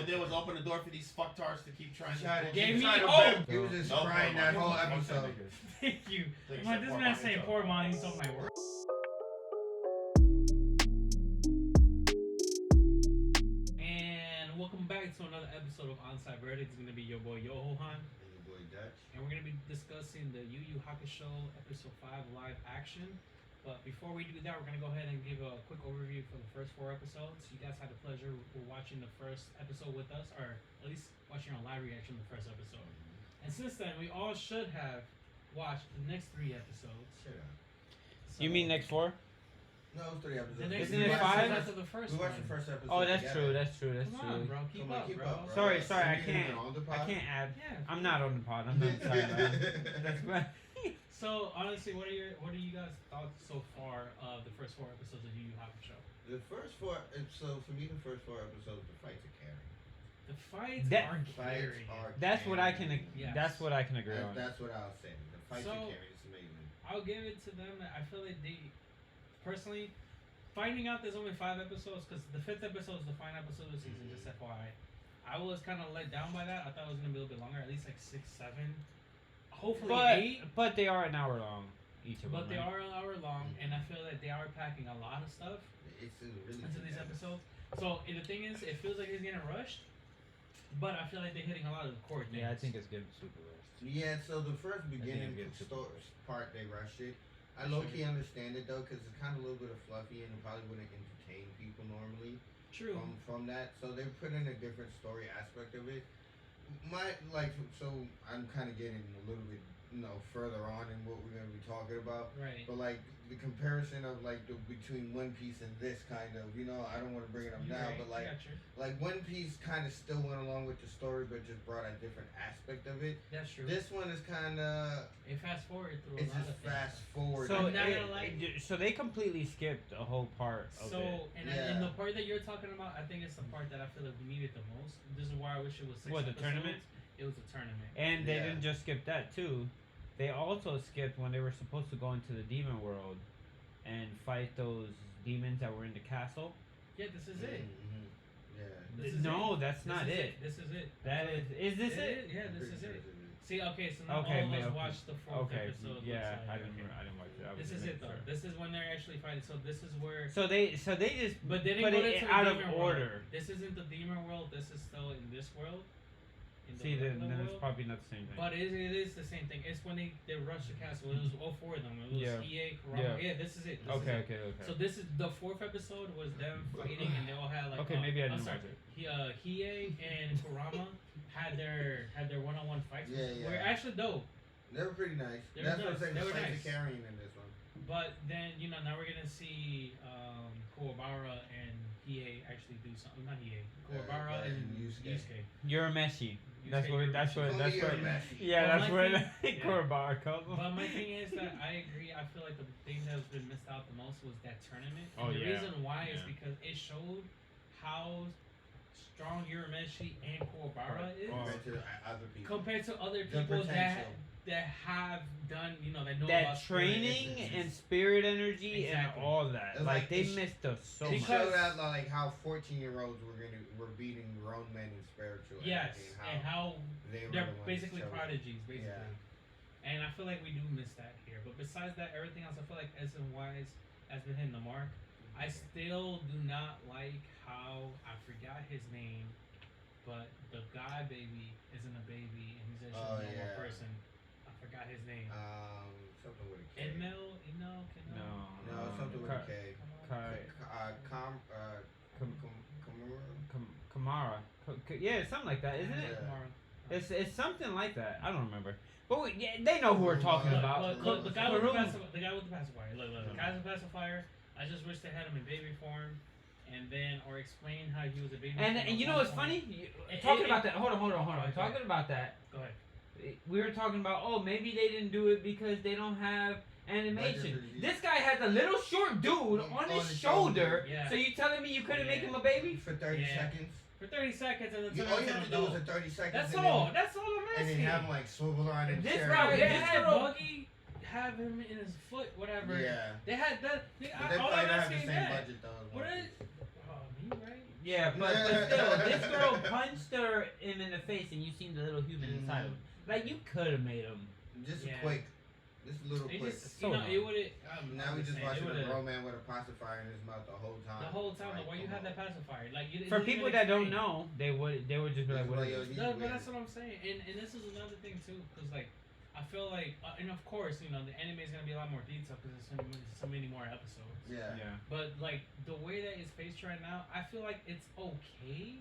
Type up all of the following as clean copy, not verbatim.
did was open the door for these fucktards to keep trying to... Gave me He was just No, crying that whole episode. Thank you. I'm like, this man saying poor money, so my word. And welcome back to another episode of Onside Verdict. It's gonna be your boy Yohohan. And your boy Dutch. And we're going to be discussing the Yu Yu Hakusho Episode 5 live action. But before we do that, we're going to go ahead and give a quick overview for the first 4 episodes. You guys had the pleasure of watching the first episode with us, or at least watching our live reaction to the first episode. And since then, we all should have watched the next 3 episodes. Shut up. You mean next 4? No, it was 3 episodes. The next Isn't it 5? After the first We watched the one. first episode. Oh, that's together. true. That's true. That's Come true. on, bro. Keep up, bro. Sorry, I You can't. on the I pod? can't add. Yeah. I'm not on the pod. I'm not inside. That's right. So honestly, what are you guys thoughts so far of the first 4 episodes of Yu Yu Hakusho? The first 4, so for me, the first 4 episodes, the fights are carrying. The fights That- are Fights carrying. are That's what I can. Yes. That's what I can agree on. That's what I'll say. The fights So- are carrying. It's amazing. I'll give it to them. I feel like they, personally, finding out there's only 5 episodes, because the 5th episode is the final episode of the season, just FYI. I was kind of let down by that. I thought it was going to be a little bit longer, at least like 6, 7. Hopefully 8. But they are an hour long each of them. But they right? are an hour long, and I feel like they are packing a lot of stuff It's a really into good these episodes. So and the thing is, it feels like it's getting rushed, but I feel like they're hitting a lot of the core things. Yeah, I think it's getting super rushed. Yeah, so the first beginning good too. part, they rushed it. I low-key understand it, though, because it's kind of a little bit of fluffy, and it probably wouldn't entertain people normally True. from that. So they put in a different story aspect of it. So I'm kind of getting a little bit, further on in what we're going to be talking about. Right. But, the comparison of, between One Piece and this kind of, I don't want to bring it up You're now, right. but, I got you. One Piece kind of still went along with the story, but just brought a different aspect of it. That's true. This one is kind of, It fast forward through it's a lot just of things. fast forward. So I'm not gonna lie. so they completely skipped a whole part of it. And the part that you're talking about, I think it's the part that I feel like we needed the most. This is why I wish it was 6 What, the episodes. tournament? It was a tournament. And they Yeah. didn't just skip that too. They also skipped when they were supposed to go into the demon world and fight those demons that were in the castle. Yeah, this is it. Mhm. Yeah. This is No, it. that's not it. This is it. That is this it? Yeah, I'm this pretty is sure it. this is See, okay, so now Okay, all of us okay. watched the 4th Okay, episode. yeah, looks like, I didn't watch it. I was This just is it making though. sure. This is when they're actually fighting. So this is where. So they just But they didn't put go it into the out of demon order. world. This isn't the demon world. This is still in this world. In the See, then regular it's world. probably not the same thing. But it is the same thing. It's when they rushed the castle. It was all 4 of them. It was Yeah. Hiei, Kurama. Yeah. Yeah, this is it. This is Okay. it. So this is the 4th episode was them fighting, and they all had like. Okay, maybe I I'm didn't sorry. watch it. Hiei and Kurama had their one-on-one fights. Yeah, Were yeah. actually dope. They were pretty nice. They That's were what I'm nice. saying. They The were fights nice. are carrying in this one. But then now we're gonna see Kuwabara and Hiei actually do something. Not Hiei. Kuwabara and Yusuke. Urameshi. That's Yusuke what. That's what. Call That's me what. Urameshi. Yeah, Well, that's my where thing- yeah. Korobara comes from. But my thing is that I agree. I feel like the thing that has been missed out the most was that tournament. And Oh, the yeah. reason why is Yeah. because it showed how strong Urameshi and Kuwabara is Compared to other people. compared to other The people potential. that have done, that know That about spirit training essences. and spirit energy Exactly. and all that. It's Like like they it sh- missed us so It much. showed out how 14-year-olds were beating grown men in spiritual Yes, energy, and how they were they're the ones basically chosen. prodigies, basically. Yeah. And I feel like we do miss that here. But besides that, everything else, I feel like essence-wise has been hitting the mark. I still do not like how I forgot his name, but the guy baby isn't a baby and he's actually a normal yeah. person. I forgot his name. Something with a K. Edmel? No, something with a K. Kamara. Yeah, something like that, isn't it? Yeah. It's something like that. I don't remember. But they know who we're talking about. Look, the guy with the Karun. pacifier. Look. The guy with the pacifier. I just wish they had him in baby form, or explain how he was a baby. form And you at know one what's point. funny? It- Talking it- about that. Hold on. Okay. Talking about that. Go ahead. We were talking about, maybe they didn't do it because they don't have animation. Budget. This guy has a little short dude on his shoulder. Yeah. So you telling me you couldn't make him a baby? For 30 Yeah. seconds. For 30 seconds and then All you have to do is a 30 seconds. That's and all. Then, That's all I'm and asking. then have him swivel around in the This chair. guy- They Yeah, had bro. Buggy have him in his foot, whatever. Yeah. They had that. But they all probably I'm don't have the asking same that. budget though. What is? Oh, me right? Yeah, but still, this girl punched him in the face, and you seen the little human inside of him. Like, you could have made him. Just Yeah. quick. Just a little It quick. just, So it would have. Now we just watching a grown man with a pacifier in his mouth the whole time. The whole time, Like, why you come have on. that pacifier? Like, it For didn't people even that don't explain. know, they would just be like, It's what like, is yo, this? he's No, but weird. that's what I'm saying, and this is another thing too, because like I feel like, and of course, the anime is gonna be a lot more detailed because there's so many more episodes. Yeah. But like the way that it's paced right now, I feel like it's okay,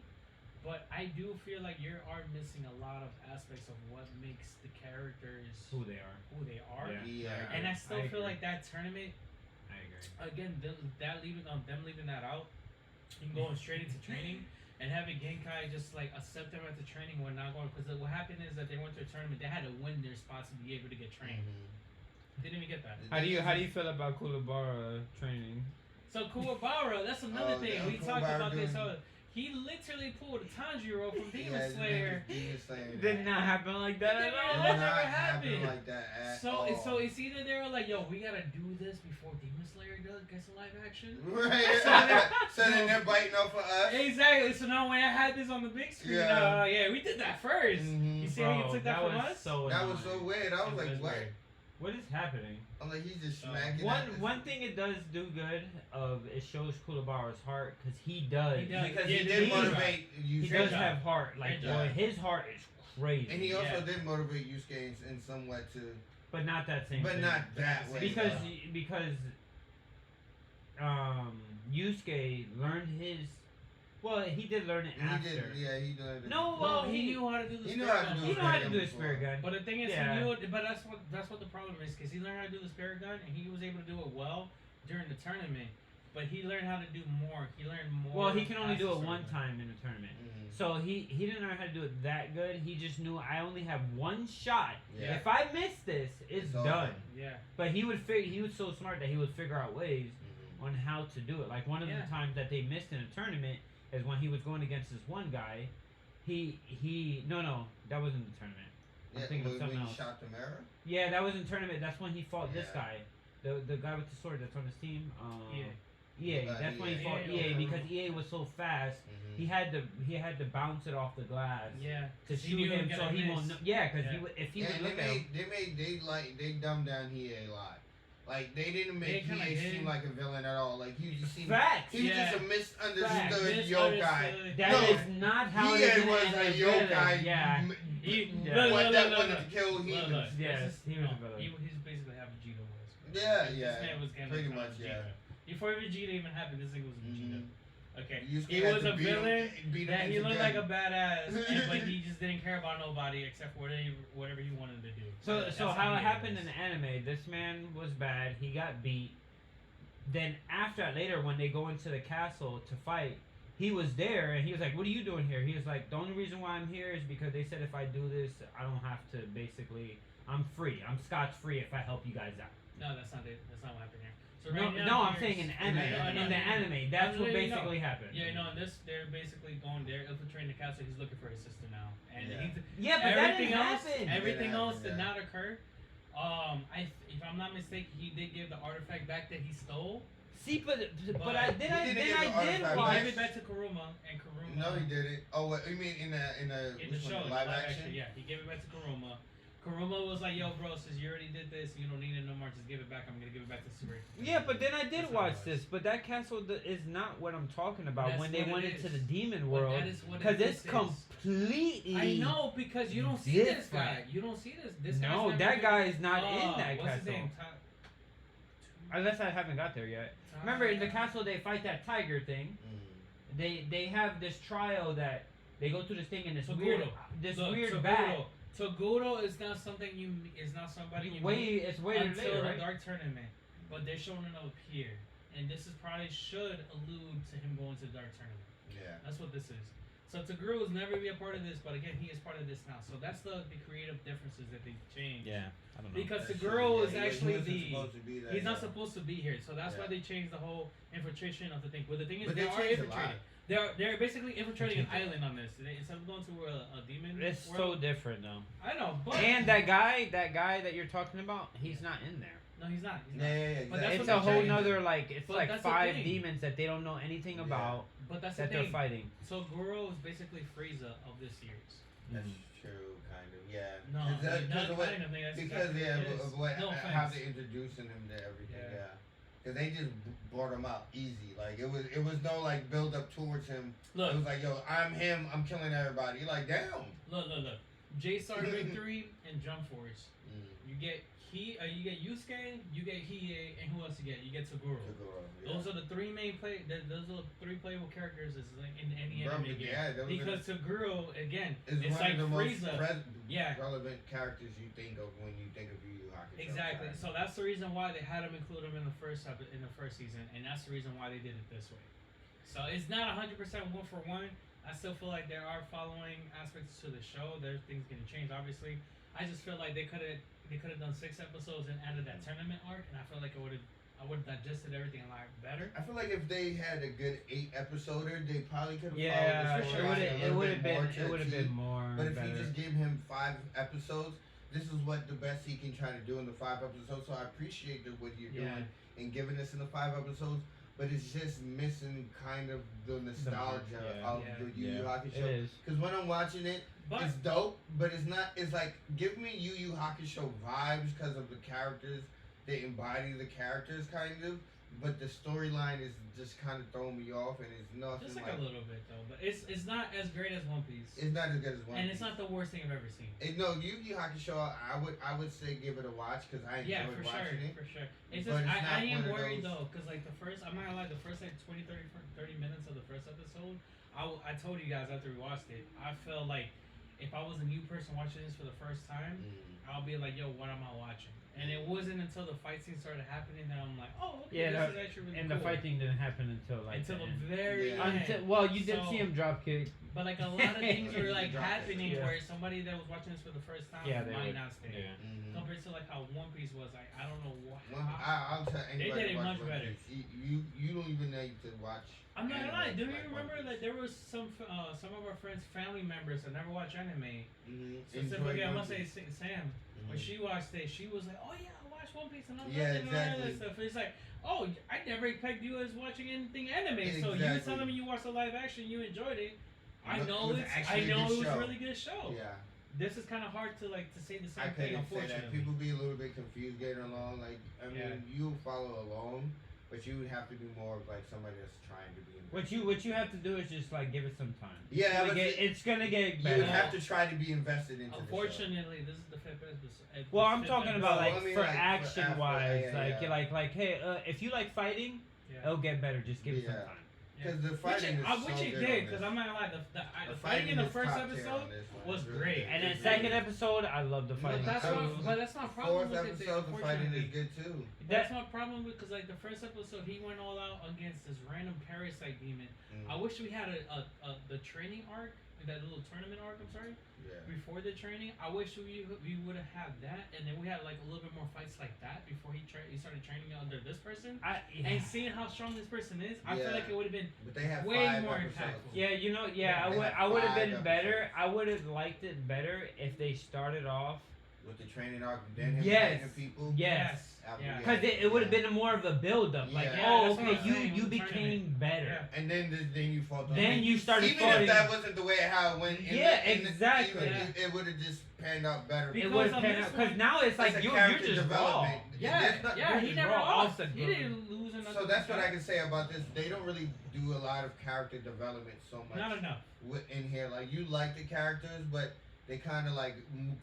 but I do feel like you are missing a lot of aspects of what makes the characters Who they are. Yeah. Yeah. And I still I feel agree. like that tournament, I agree. again, them leaving that out, and going straight into training. And having Genkai just like accept them at the training when not going, because what happened is that they went to a tournament, they had to win their spots to be able to get trained. Didn't even get that. How do you feel about Kulabara training? So Kuwabara, that's another thing. yeah, We talked Kuwabara about this. doing- He literally pulled a Tanjiro from Demon Yeah, his name Slayer. is Demon Slayer. Did not happen like that at It all. did Did never not happened. happen like that at So all. so it's either they were like, yo, we gotta do this before Demon Slayer gets a live action. Right. So then they're biting off of us. Exactly. So now when I had this on the big screen, Yeah. we did that 1st. Mhm. You see how you took that from was us? so That was so annoying. weird. I was It like, was what? weird. What is happening? I'm like, he's just So, smacking. One thing it does do good of it shows Kulabara's heart because he does. He does. because Yeah, he they did did motivate He Yusuke. does job. have heart. Like Great job. boy, his heart is crazy. And he also Yeah. did motivate Yusuke in somewhat too. but not that same. But thing. not that way. because though. because Yusuke learned his. Well, he did learn it He after. did, yeah, he did. No, Well, well, he knew how to do the He knew spirit how to gun. do He it. know how to do a spirit gun. But the thing is, Yeah. he knew it. But that's what the problem is, because he learned how to do the spirit gun, and he was able to do it well during the tournament. But he learned how to do more. He learned more. Well, he can only as do a it one spirit time in a tournament. Mhm. So he didn't learn how to do it that good. He just knew I only have one shot. Yeah. If I miss this, it's all done. done. gun. Yeah. But he was so smart that he would figure out ways Mhm. on how to do it. Like one of Yeah. the times that they missed in a tournament is when he was going against this one guy. No, that wasn't the tournament. I'm Yeah, thinking of when something he else. shot the mirror. Yeah, that was in tournament. That's when he fought this Yeah. guy, the guy with the sword that's on his team. Yeah. EA. That's when he EA. fought Yeah. EA because EA was so fast. Mhm. He had to bounce it off the glass. Yeah. To He shoot knew him, gonna so he miss. won't know. Yeah, because Yeah. if he Yeah, would and look at him. they dumbed down EA a lot. Like they didn't make They kinda EA did. seem like a villain at all. Like he just seemed Facts. he was Yeah. just a misunderstood Misunderstood. yokai. That No, is not how it EA is. was in a the yokai. villain. Yeah. He, Yeah. What that wanted to kill Look, humans. look, Yes, this is- he was a no, villain. He's basically how Vegeta was. Yeah, This yeah, man was getting pretty from much, Vegeta. yeah. Before Vegeta even happened, this thing was Vegeta. Mhm. Okay. Yusuke He had was to a beat him- villain beat him that he into looked death. like a badass, but he just didn't care about nobody except for whatever he wanted to do. So That's how it he happened is. in the anime, this man was bad, he got beat. Then after that, later when they go into the castle to fight, he was there and he was like, "What are you doing here?" He was like, "The only reason why I'm here is because they said if I do this, I don't have to I'm free. I'm scotch free if I help you guys out." No, that's not it. That's not what happened here. So No, right now, no, I'm here's- saying in anime. I know, In the anime, that's I know, what you know. basically happened. Yeah, no, in this, they're basically going there, infiltrating the castle. He's looking for his sister now. And Yeah. he's, Yeah, but that everything didn't else, happen. everything It else happened, did yeah. not occur. If I'm not mistaken, he did give the artifact back that he stole. See, but I didn't did give the artifact He watch. gave it back to Kuruma, and Kuruma. No, he didn't. Oh, what you mean in the In the which one, show, the the live action? yeah, he gave it back to Kuruma. Kuruma was like, "Yo, bro, since you already did this, you don't need it no more. Just give it back. I'm gonna give it back to Super." Yeah, but then I did That's how it watch was. this, but that castle is not what I'm talking about That's when they what it went into is. the demon But world. that is what Because this it's is. completely. I know, because you don't see this guy. different. You don't see this. This guy's No, never that been- guy is not in that what's castle. his name? Unless I haven't got there yet. Remember, in the castle they fight that tiger thing. Mm. They have this trial that they go through this thing and this Toguro. weird bat. Toguro is not something is not somebody you meet It's way until later, the right? Dark Tournament, but they're showing it up here, and this is probably should allude to him going to the Dark Tournament. Yeah. That's what this is. So Toguro was never be a part of this, but again, he is part of this now. So that's the creative differences that they changed. Yeah, I don't Because That's Toguro true, is yeah, actually he wasn't the. supposed to be there, He's not yeah. supposed to be here, so that's why Yeah. they changed the whole infiltration of the thing. But the thing is, But they they are changed a infiltrating. lot. They're basically infiltrating an island on this. Instead of going to a demon It's so world. different though. I know, but And that guy that you're talking about, he's not in there. No, he's not. He's Yeah, not. yeah, But that's exactly. It's what a whole Change it. nother like it's But like that's the 5 thing. demons that they don't know anything Yeah. about But that's that the they're thing. fighting. So Goro is basically Frieza of this series. That's true, kind of. Yeah. No, Cause that- not cause of what- kind of thing. That's because exactly yeah, what it is. of what No how offense. they introducing him to everything. Yeah. Yeah. Cause they just brought him out easy. Like it was no like build up towards him. Look, It was like, yo, I'm him. I'm killing everybody. You're like, damn. look. J-Star Victory and Jump Force. Mm. You get you get Yusuke, you get Hiei, and who else you get? You get Toguro. Toguro, yeah. Those are the three main those are the three playable characters is like in any Bro, anime game. yeah, those Because Toguro again, is it's one like of the Frieza. most Yeah. relevant characters you think of when you think of Yu Yu Hakusho. Exactly. Right? So that's the reason why they had him include him in the first season, and that's the reason why they did it this way. So it's not 100% one for one. I still feel like there are following aspects to the show. There's things going to change, obviously. I just feel like they could have done 6 episodes and added that tournament arc, and I feel like I would have digested everything a lot better. I feel like if they had a good 8 episoder, they probably could have Yeah, followed the story it would have been more. But if better. you just give him 5 episodes, this is what the best he can try to do in the 5 episodes. So I appreciate what you're doing and giving us in the 5 episodes. But it's just missing kind of the nostalgia of the Yu Yu Hakusho. It is. Because when I'm watching it, But it's dope, but it's not. It's like give me Yu Yu Hakusho vibes because of the characters. They embody the characters kind of, but the storyline is just kind of throwing me off, and it's nothing just like a little bit though, but it's not as great as One Piece, It's not as good as One and Piece. it's not the worst thing I've ever seen. No, Yu Yu Hakusho, I would say give it a watch because I enjoyed Yeah, for sure, watching it. for sure. It's But just it's not I am one of worried those- though, because like I'm not gonna lie, the first like 20, 30 minutes of the first episode, I told you guys after we watched it, I felt like if I was a new person watching this for the first time, I'll be like, yo, what am I watching? And it wasn't until the fight scene started happening that I'm like, oh, okay, Yeah, this is actually really and cool. the fighting didn't happen until like until the the end. very Yeah. end. Well, you did So- see him drop kick. But like a lot of things were like Drop it. happening Yeah. where somebody that was watching this for the first time Yeah, they might would. not stay. Yeah. Compared to like how One Piece was, like I don't know One, how. I'll tell anybody did it to watch much One better. Piece. You don't even need to watch. I'm not gonna lie. anime Do to you like remember One that there was some of our friends, family members that never watch anime? Piece. Specifically, I Enjoy must One say Piece. Sam. When Mhm. she watched it, she was like, "Oh yeah, I watched One Piece and I loved Yeah, it and all that exactly. stuff." It's like, oh, I never expected you as watching anything anime. So you Exactly. telling me you watched the live action, you enjoyed it. I It know was it's. I actually a know good it was show. really good show. Yeah. This is kind of hard to like to say the I same thing. couldn't say Unfortunately, that. People be a little bit confused getting along. Like, I mean, Yeah. you follow along, but you would have to do more of like somebody that's trying to be. What you have to do is just like give it some time. Yeah, but It's gonna get you better. would have to try to be invested into. unfortunately, this is the fifth episode. Well, I'm talking about Well, like I mean, for like, for action after- wise, yeah, like yeah. like hey, if you like fighting, Yeah. it'll get better. Just give it some Yeah. time. because the fighting is I so wish it good did, on because this. I'm not gonna lie, the The fighting in the is first top tier episode on this one. was It's really great. good. And then It's second really good. episode, I love the fighting. But that's I not. was- But that's not problem Fourth with it. episode, the fighting is good too. That's my problem with because like the first episode, he went all out against this random parasite demon. I wish we had the training arc, that little tournament arc. I'm sorry. Yeah. Before the training, I wish we would have had that, and then we had like a little bit more fights like that before he started training under this person, and seeing how strong this person is. I feel Yeah. like it would have been But they have way 5 more episodes. impactful. Yeah, you know, Yeah, they I have would have 5 been better. episodes. I would have liked it better if they started off. With the training arc, then him Yes. fighting people. Yes. After- Yeah. Because it would have been more of a build up. Like, Yeah. oh, That's what okay, I'm you saying, you with the became tournament. better. Yeah. And then you fought. Then you started Even fighting. if that wasn't the way how it went. Yeah, exactly. It would have just panned out better. Because It would of have this because one- now it's That's like a you're character just raw. development. Yeah, There's not- yeah, he just never raw lost. off the He didn't lose enough. So that's what I can say about this. They don't really do a lot of character development so much. Not enough. In here. Like you like the characters, but they kind of like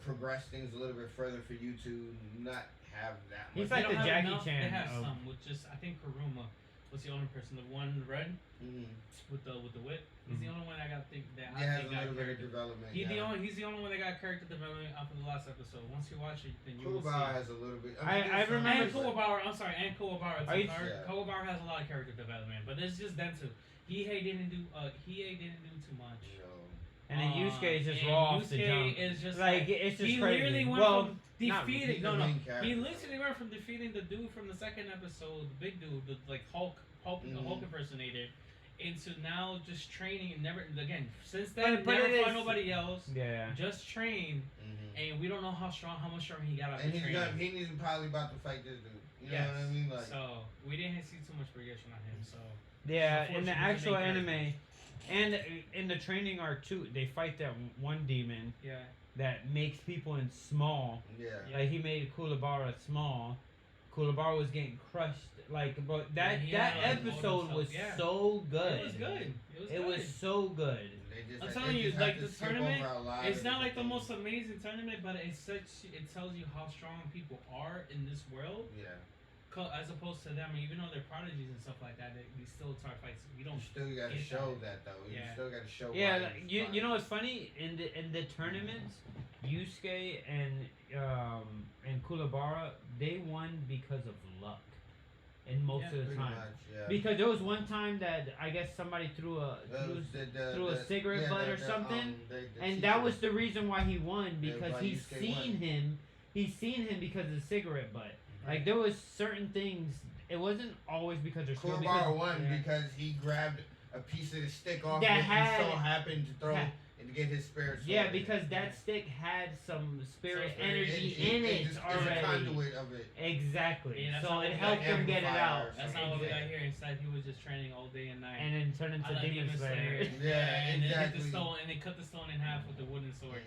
progress things a little bit further for you to not have that much. He's like They don't the have Jackie enough. Chan They have of- some, which is I think Kuruma was the only person, the one red Mhm. with the whip. He's the only one I got think that He I has think a got little bit of character. development. He's yeah. the only one that got character development after the last episode. Once you watch it, then you will see. Kuwabara has a little bit. I there's some- remember- And Kuwabara, I'm sorry, and Kuwabara. Are you- Yeah. Kuwabara has a lot of character development, but it's just them two. Hiei didn't do too much. No. And then Yusuke is just and raw off the Yusuke jump. is just Like it's just he crazy. literally went Well, from not defeating. He's No, the no. main character. He literally went from defeating the dude from the second episode, the big dude, the like Hulk the Hulk impersonator, into now just training and never again since then But never it fought is- nobody else. yeah. Just train, Mhm. and we don't know how much stronger he got out And the he's training. probably about to fight this dude. You know what I mean? Like, so we didn't see too much progression on him. So Yeah, in the Unfortunately, actual they can't. anime, and in the training arc too, they fight that one demon yeah, that makes people in small. yeah. Like he made Kulabara small. Kulabara was getting crushed. Like, but that he had, like, episode mold was himself. Yeah. so good. it was good. It was so good. I'm telling you, like, the tournament, it's not like the things. most amazing tournament, but it tells you how strong people are in this world, Yeah. as opposed to them. Even though they're prodigies and stuff like that, they still start fights. We don't. You still gotta get show that. that though. You Yeah. still gotta show. Yeah, why like, he's you fine. know what's funny in the tournaments, Yusuke and Kulabara they won because of luck, and most Yeah, of the Pretty time. much, yeah. Because there was one time that I guess somebody threw a threw a cigarette butt or something, and that was the reason why he won because why he's Yusuke seen won. him, because of the cigarette butt. Like there was certain things. It wasn't always because they're strong. Kurabara won yeah. because he grabbed a piece of the stick off That it had- and so happened to throw had- and get his spirit. Yeah, sword. because that stick had some spirit Some spirit energy It- in it it's a already. conduit of it. Exactly. Yeah, that's So how it we helped got him get it amplifier out. or That's not something. what we got Yeah. here. Instead, he was just training all day and night. And then turned into I like Demon Slayer. Yeah, and they hit exactly. the stone, and they cut the stone in half with the wooden sword.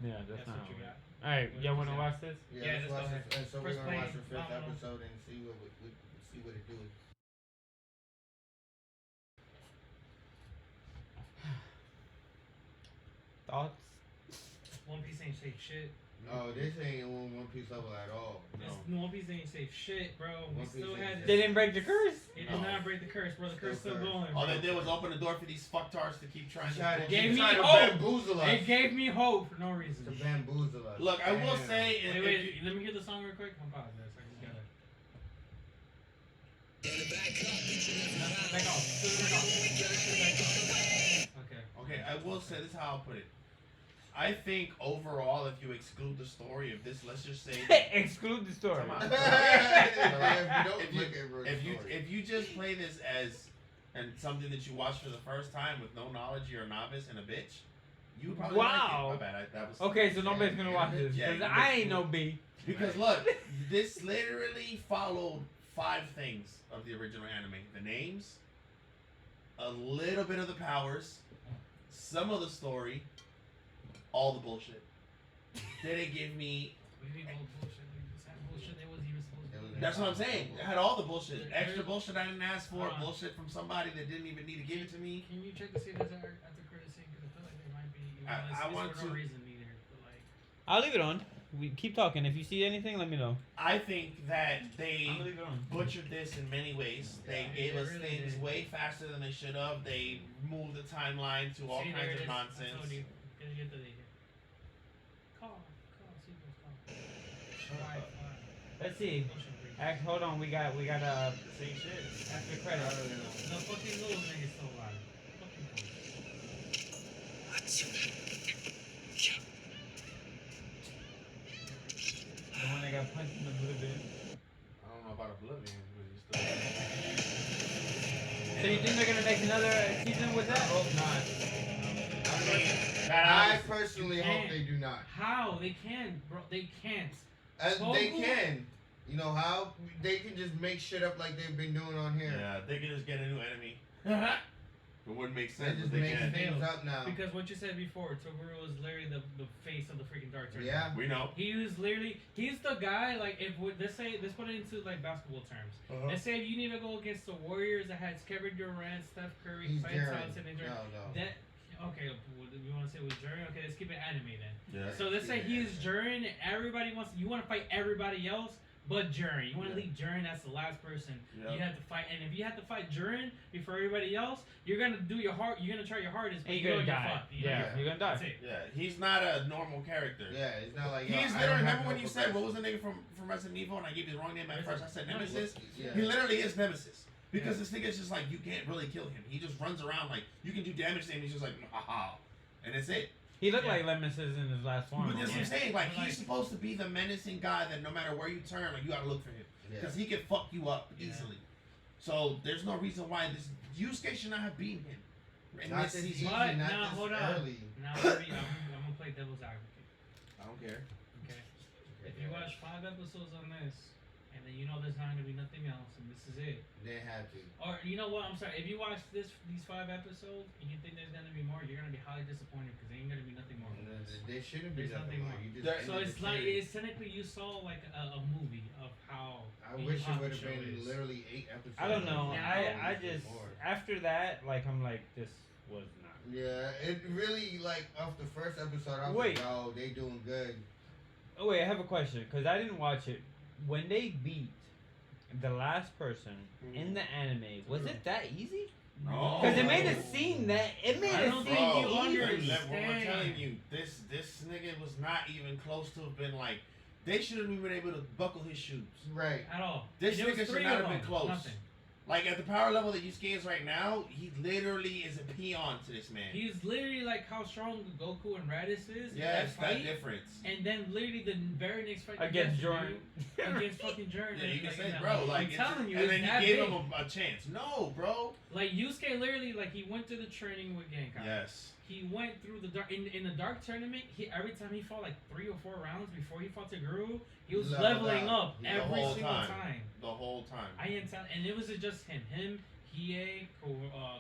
Yeah, that's That's not what you how it got. works. Alright, y'all wanna Yeah. watch this? Yeah, Yeah, let's let's watch go this. And so First we're gonna watch plane, the fifth phenomenal. episode and see what it do. Thoughts? One Piece ain't safe shit. Oh, this ain't on One Piece level at all. No. One Piece ain't safe shit, bro. We One still Piece had ain't this. They didn't break the curse? It No. did not break the curse, bro. The curse Still still curse. going. All bro. they did was open the door for these fucktards to keep trying Try to. to Gave me try to hope. bamboozle us. It gave me hope for no reason. To bamboozle us. Look, I will Damn. say, if Wait, you- let me hear the song real quick. I'm pausing this. I just gotta. Back off. Okay. okay, I will say this is how I'll put it. I think overall, if you exclude the story of this, let's just say that Exclude the story. Come on. if you just play this as and something that you watch for the first time with no knowledge, you're a novice and a bitch, you would probably Wow. like it. My bad. That was Okay, so nobody's gonna watch this. Yeah, Because you I missed ain't no B. Because look, this literally followed 5 things of the original anime: the names, a little bit of the powers, some of the story, all the bullshit. Didn't give me. What do you mean all bullshit? Is that bullshit that wasn't even supposed to be? That's what I'm saying. It had all the bullshit. There- Extra there- bullshit I didn't ask for. Hold on. Bullshit from somebody that didn't even need to give it to me. Can you check to see if there's an after credit scene? Because I feel like there might be. I want for no to- reason either. But like, I'll leave it on. We keep talking. If you see anything, let me know. I think that they I'm gonna leave it on. butchered this in many ways. They Yeah, gave they us really things did. way faster than they should have. They moved the timeline to all see, there kinds it of is. I nonsense. told you. Get the here. Call. See what's call. Let's see. Hold on. We got Same shit. after I credits. don't know. The fucking little nigga's still alive. Fucking The one that got punched in the oblivion. I don't know about Oblivion, but you still. So you think they're gonna make another season with that? Hope not. I personally hope they do not. How? They can, bro. They can't. They can. You know how? They can just make shit up like they've been doing on here. Yeah, they can just get a new enemy. It wouldn't make They sense, just but they make can. things up now. Because what you said before, Toguro is literally the face of the freaking Dark Tournament. Yeah. We know. He's the guy, like, if let's put it into, like, basketball terms. Let's say if you need to go against the Warriors that has Kevin Durant, Steph Curry, He's Klay Jaren. Thompson, and Durant. No. Okay, you want to say it was Jaren? Okay, let's keep it anime then. Yeah. So let's say he's Jaren, and everybody you want to fight everybody else but Jaren. You want to leave Jaren as the last person. Yep. You have to fight, and if you have to fight Jaren before everybody else, you're gonna do your hard. You're gonna try your hardest, but And you're gonna get die. fucked. Yeah, you're gonna That's die. it. Yeah, he's not a normal character. Yeah, it's not like. He's I don't literally, have remember no when you said, what progression. was the nigga from Resident Evil, and I gave you the wrong name at first? I said Nemesis. Yeah. He literally is Nemesis. Because this nigga's just like, you can't really kill him. He just runs around like, you can do damage to him, he's just like, ha. And that's it. He looked like Nemesis in his last form. But that's what I'm saying. Like, But, like- he's supposed to be the menacing guy that no matter where you turn, like, you gotta look for him. Yeah. Because he can fuck you up Yeah. easily. So, there's no reason why this Yusuke should not have beaten him. In Not this this season. easy, But, not now, this hold on. early. Now I'm gonna play devil's advocate. I don't care. Okay. If you watch 5 episodes on this, and then you know there's not gonna be nothing else, and this is it. They had to. Or you know what? I'm sorry. If you watch these 5 episodes and you think there's gonna be more, you're gonna be highly disappointed because there ain't gonna be nothing more. They shouldn't be There's nothing nothing more. more. You just So ended it's the like series. it's technically you saw like a movie of how. I Yu Yu wish it would have Hakusho been is. literally 8 episodes. I don't know. Yeah. I just after that, like I'm like this was not. Yeah, it really like off the first episode. I was Wait. like, oh, they doing good. Oh wait, I have a question because I didn't watch it. When they beat the last person in the anime, was it that easy? No. Because it made it seem that it made I it don't seem think you Bro, easy. I'm telling you, this nigga was not even close to have been like. They shouldn't have been able to buckle his shoes. Right. At all. This There was nigga should 3 not of have been them. close. Nothing. Like at the power level that Yusuke is right now, he literally is a peon to this man. He's literally like how strong Goku and Raditz is. in Yeah, it's that fight. difference. And then literally the very next fight Against you Jordan. against fucking Jordan. Yeah, you can like, say, in that bro, one. like, I'm telling you, and it's then that you gave big. him a chance. No, bro. Like Yusuke literally like he went through the training with Genkai. Yes. He went through the dark in the dark tournament. He every time he fought like 3 or 4 rounds before he fought Toguro, he was Leveled leveling up. up The every whole single time. time. The whole time. I didn't tell, and it was just him, Hiei,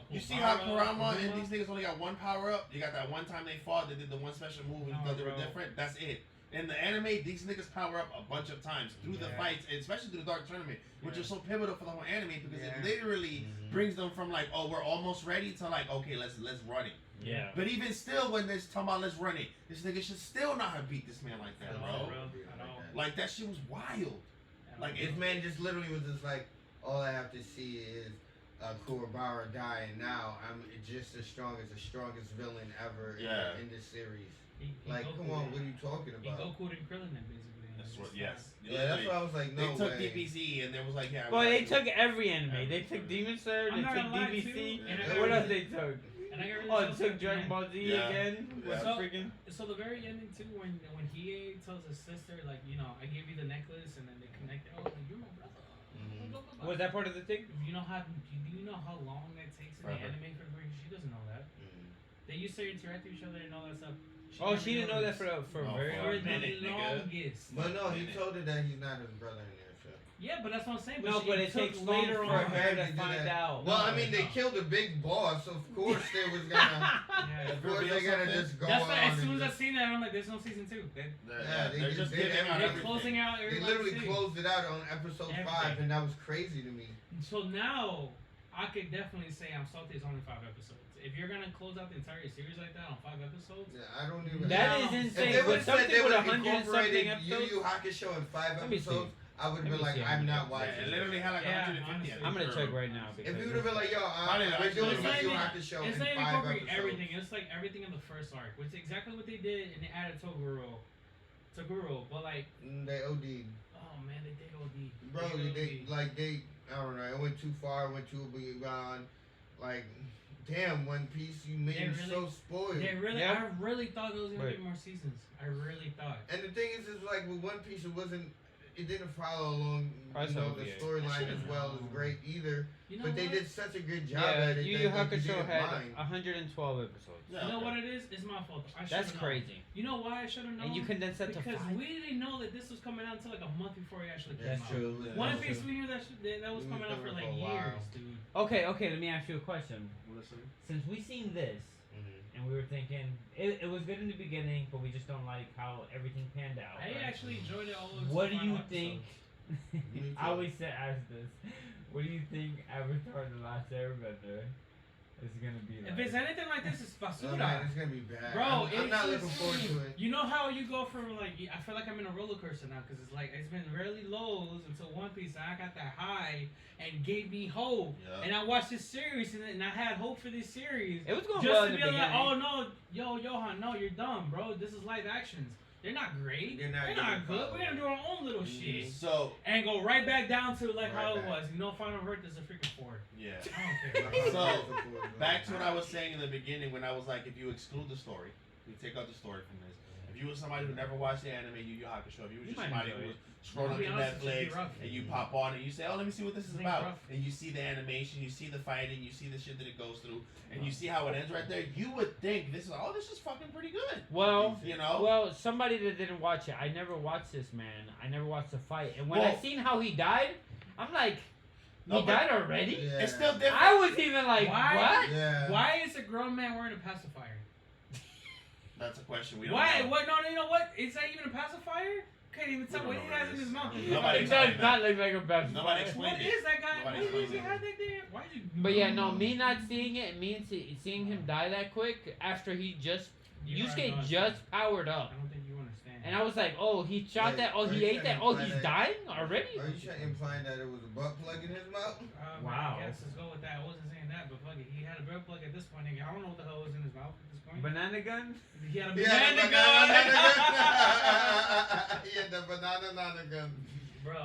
You see how Kurama, Kurama and Kuma? these niggas only got 1 power up? You got that one time they fought, they did the 1 special move and No, thought they were bro. different? That's it. In the anime, these niggas power up a bunch of times through the Yeah. fights, and especially through the Dark Tournament, which Yeah. is so pivotal for the whole anime because Yeah. it literally Mhm. brings them from like, oh, we're almost ready to like, okay, let's run it. Yeah. But even still, when there's talking about let's run it, this nigga should still not have beat this man like that, At bro. all, bro. At all. Like that shit was wild. Like, This man just literally was just like, all I have to see is Kuwabara die, and now I'm just the strongest villain ever Yeah. in this series. He Like, Goku'd come on, it. what are you talking He about? Goku'd and Krillin it basically. That's It's what, just yes. Yeah, that's why I was like, no They took way. DBZ and there was like, yeah. Well, we they got- took every anime. They took Demon Slayer. I'm They not took gonna lie, DBC. too, and I What got else they took? And I got really Oh, so it took sad, Dragon man. Ball Z Yeah. again. Yeah. So- Freaking. So the very ending too, when Hiei tells his sister, like, you know, I gave you the necklace, and then they connect. Oh, you're my brother. Mhm. Blah, blah, blah. Was that part of the thing? You know how? Do you know how long that takes in the Forever. anime for her? She doesn't know that. Mhm. They used to interact with each other and all that stuff. Oh, never she didn't know that noticed. for a Oh, very for For a long the time. minute, nigga. longest. But no, he Minute. told her that he's not his brother in there, so. Yeah, but that's what I'm saying. No, but it took takes long later for on. her to to do find that. out. Well, I No, mean, they no. killed the big boss, so of course they was gonna. Yeah. Of course Reveal they're gonna something? just go That's on. why as and soon as I just- seen that, I'm like, there's no season 2. Yeah, they they're just just did giving everything. out They're everything. closing out They everybody's literally thing. closed it out on episode 5, Everything. and that was crazy to me. So now, I could definitely say I'm salty it's only 5 episodes. If you're gonna close out the entire series like that on 5 episodes, Yeah, I don't even. That Yeah. is If insane. they would With have said something they with would have 100 and something incorporated Yu episodes, Yu Hakusho in 5 Let me see. episodes, I would have Let been me like, see how I'm many not episodes. watching. Yeah, it it. literally had like Yeah, 150. honestly. I think, I'm gonna or- check right now. If because you would have been like, yo, Probably we're actually doing it's Yu not Yu even- Hakusho it's in not even 5 incorporate episodes. everything. It's like everything in the first arc, which is exactly what they did, and they added Toguro. But like, They OD'd. oh man, they did OD. Bro, did they OD. like they I don't know. It went too far. Went too beyond. Like, damn, One Piece, you made They me really- so spoiled. They really, Yeah. I really thought there was gonna Wait. be more seasons. I really thought. And the thing is like with One Piece, it didn't follow along, Probably the some OVA. storyline I as well as should've great either. You know But they what? did such a good job Yeah, at it. Yu that Yu you Hakusho didn't had mind. 112 episodes. Yeah, You know okay. what it is? It's my fault. I That's should've known. crazy. You know why I should have known? And you condensed that to because 5? we didn't know that this was coming out until like a month before it actually came That's out. true. Yeah. One That's Piece, true. we knew that was We coming knew out for it like for a while. years, dude. Okay, let me ask you a question. Listen. Since we seen this, Mhm. and we were thinking, it was good in the beginning, but we just don't like how everything panned out. I right? actually enjoyed it all. the What do final you think? Me I too. always say ask this. What do you think Avatar: The Last Airbender is gonna be like? If it's anything like this, it's Oh, basura. man, it's gonna be bad. Bro, I'm not it's looking forward to it. You know how you go from like I feel like I'm in a roller coaster now because it's like it's been really lows until One Piece and I got that high and gave me hope Yeah. and I watched this series and I had hope for this series It was going just well to in be the like, beginning. oh no, Johan, no, you're dumb, bro. This is live actions. They're not great. They're not They're gonna not good. follow. We're gonna do our own little shit So, and go right back down to like how Right it back. was. You know, Final Earth is a freaking 4. yeah. I don't care. So, back to what I was saying in the beginning when I was like, if you exclude the story, We take out the story from this. If you were somebody who never watched the anime Yu Yu Hakusho, if you were You just might somebody enjoy who it. was scrolling To be through honest, it's just Netflix be rough. and you pop on and you say, oh, let me see what this is It's about, rough. and you see the animation, you see the fighting, you see the shit that it goes through, and you see how it ends right there, you would think this is fucking pretty good. Well, You know? well, somebody that didn't watch it. I never watched this, man. I never watched the fight, and when I Well- seen how he died, I'm like, No, he but- died already. Yeah. It's still different. I was even like, Why? what? Yeah. Why is a grown man wearing a pacifier? That's a question we don't Why? know. What? No, you know what? Is that even a pacifier? Can't even tell don't what know he what has it in is. his mouth. Nobody It explained does that. not look like a best. Nobody explained What it. is that guy? Nobody What does he explained have that there? Why did you? But yeah, no, me not seeing it, me and seeing him die that quick after he just You Yusuke probably just powered up, I don't think you understand. and I was like, oh, he shot Wait, that. Oh, are he you ate that. trying to Oh, imply he's that- dying already. Are you implying that it was a butt plug in his mouth? Wow. Yes, let's go with that. I wasn't saying that, but fuck it. He had a butt plug at this point. I don't know what the hell was in his mouth at this point. Banana gun. He had a Yeah, banana the gun. Yeah, the banana gun. Bro.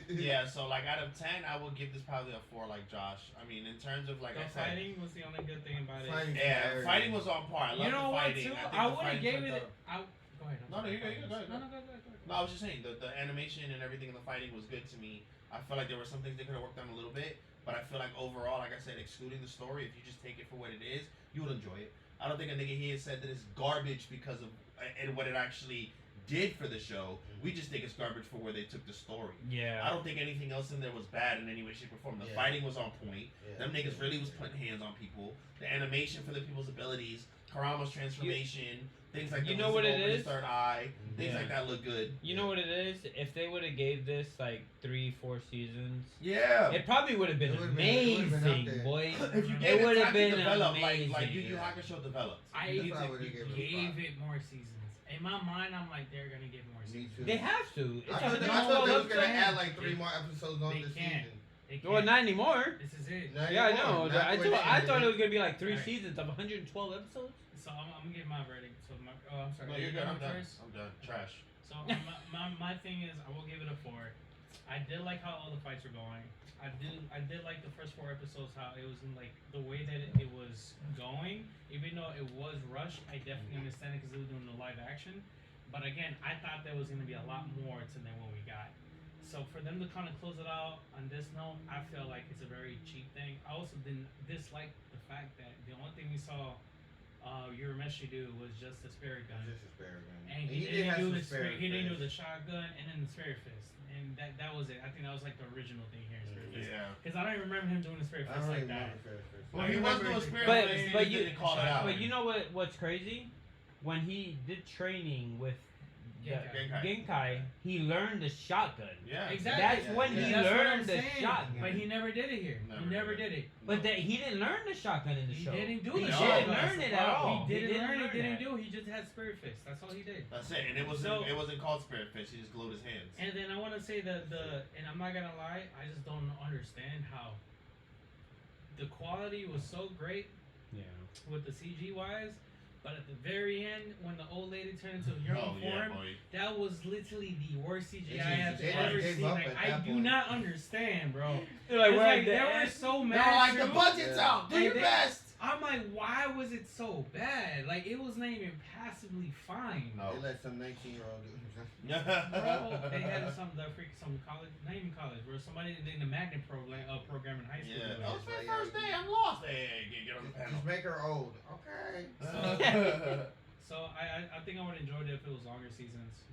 Yeah, so like out of 10, I would give this probably a 4, like Josh. I mean, in terms of like The I said, fighting was the only good thing about it. Fighting. yeah, fighting was on par. I love You know the what, fighting. too? I, think I the would have fighting gave took it. Go ahead. I'm No, no, sorry. you're good, you're good, No, go ahead. No, I was just saying the animation and everything in the fighting was good to me. I feel like there were some things they could have worked on a little bit, but I feel like overall, like I said, excluding the story, if you just take it for what it is, you will enjoy it. I don't think a nigga here said that it's garbage because of and what it actually did for the show. We just think it's garbage for where they took the story. I Yeah. don't think anything else in there was bad in any way, shape, or form. The Yeah. fighting was on point. Yeah. Them niggas really was putting hands on people. The animation for the people's abilities, Karama's transformation, things like You the know what lizard it open his is? third eye, things Yeah. like that look good. You know what it is? If they would have gave this like 3-4 seasons, Yeah. it probably would have been It would've been- it would've been up amazing, there. boy. If you It gave it would've time to been develop, like amazing. Yu Yu Hakusho developed. I That's why I would've gave it a gave five. it more seasons. In my mind, I'm like, they're gonna give more Me seasons. too. They have to. It's I a thought they 112 was gonna episode. add like 3 more episodes on They this can't. season. They Well, can't. not anymore. This is it. Not Yeah, I anymore. know. Not I where they thought ended it it. was gonna be like 3 Alright. seasons of 112 episodes. So I'm gonna give my verdict. So I'm sorry. No, Are you're you good. I'm going done. first? I'm done. Trash. So my thing is, I will give it a 4. I did like how all the fights were going. I did like the first 4 episodes, how it was in like the way that it was going. Even though it was rushed, I definitely understand it because they were doing the live action. But again, I thought there was gonna be a lot more to than what we got. So for them to kind of close it out on this note, I feel like it's a very cheap thing. I also didn't dislike the fact that the only thing we saw Urameshi do was just the spirit gun. Just a spare gun. And He he did have didn't do some the spare he didn't do the fist. shotgun and then the spirit fist, and that was it. I think that was like the original thing here in spirit fist. Yeah. Because I don't even remember him doing the spirit I fist don't like remember that. Spirit Fist. Well, I he was remember doing it- spirit But- fist, but he you- didn't call it out. But you know what's crazy? When he did training with the Genkai. Genkai, he learned the shotgun. Yeah. Exactly. That's Yeah, when yeah. he That's what I'm learned the saying. shotgun. But he never did it here. He never did it. But that he didn't learn the shotgun in the He show. didn't do He the No. shotgun. didn't learn it at all. He didn't learn it. Didn't that. do. He just had spirit fist. That's all he did. That's it. And it wasn't called spirit fist. He just glued his hands. And then I want to say that and I'm not gonna lie, I just don't understand how the quality was so great Yeah. with the CG wise, but at the very end when the old lady turned into her Oh own yeah, form, boy. that was literally the worst CGI They I've just ever gave seen. up Like at I that do point. not understand, bro. They're like, It's we're like at the they were end. so They're mad. like the too. budget's Yeah. out. Do Like, your they- best. I'm like, why was it so bad? Like it was not even passably fine. No. They let some 19-year-old do Bro, they had some college, not even college, bro. Somebody in the magnet program in high school. Yeah. doing That it. was my first day. I'm lost. Hey, get on the panel. Just make her old. Okay. So I think I would enjoy it if it was longer seasons.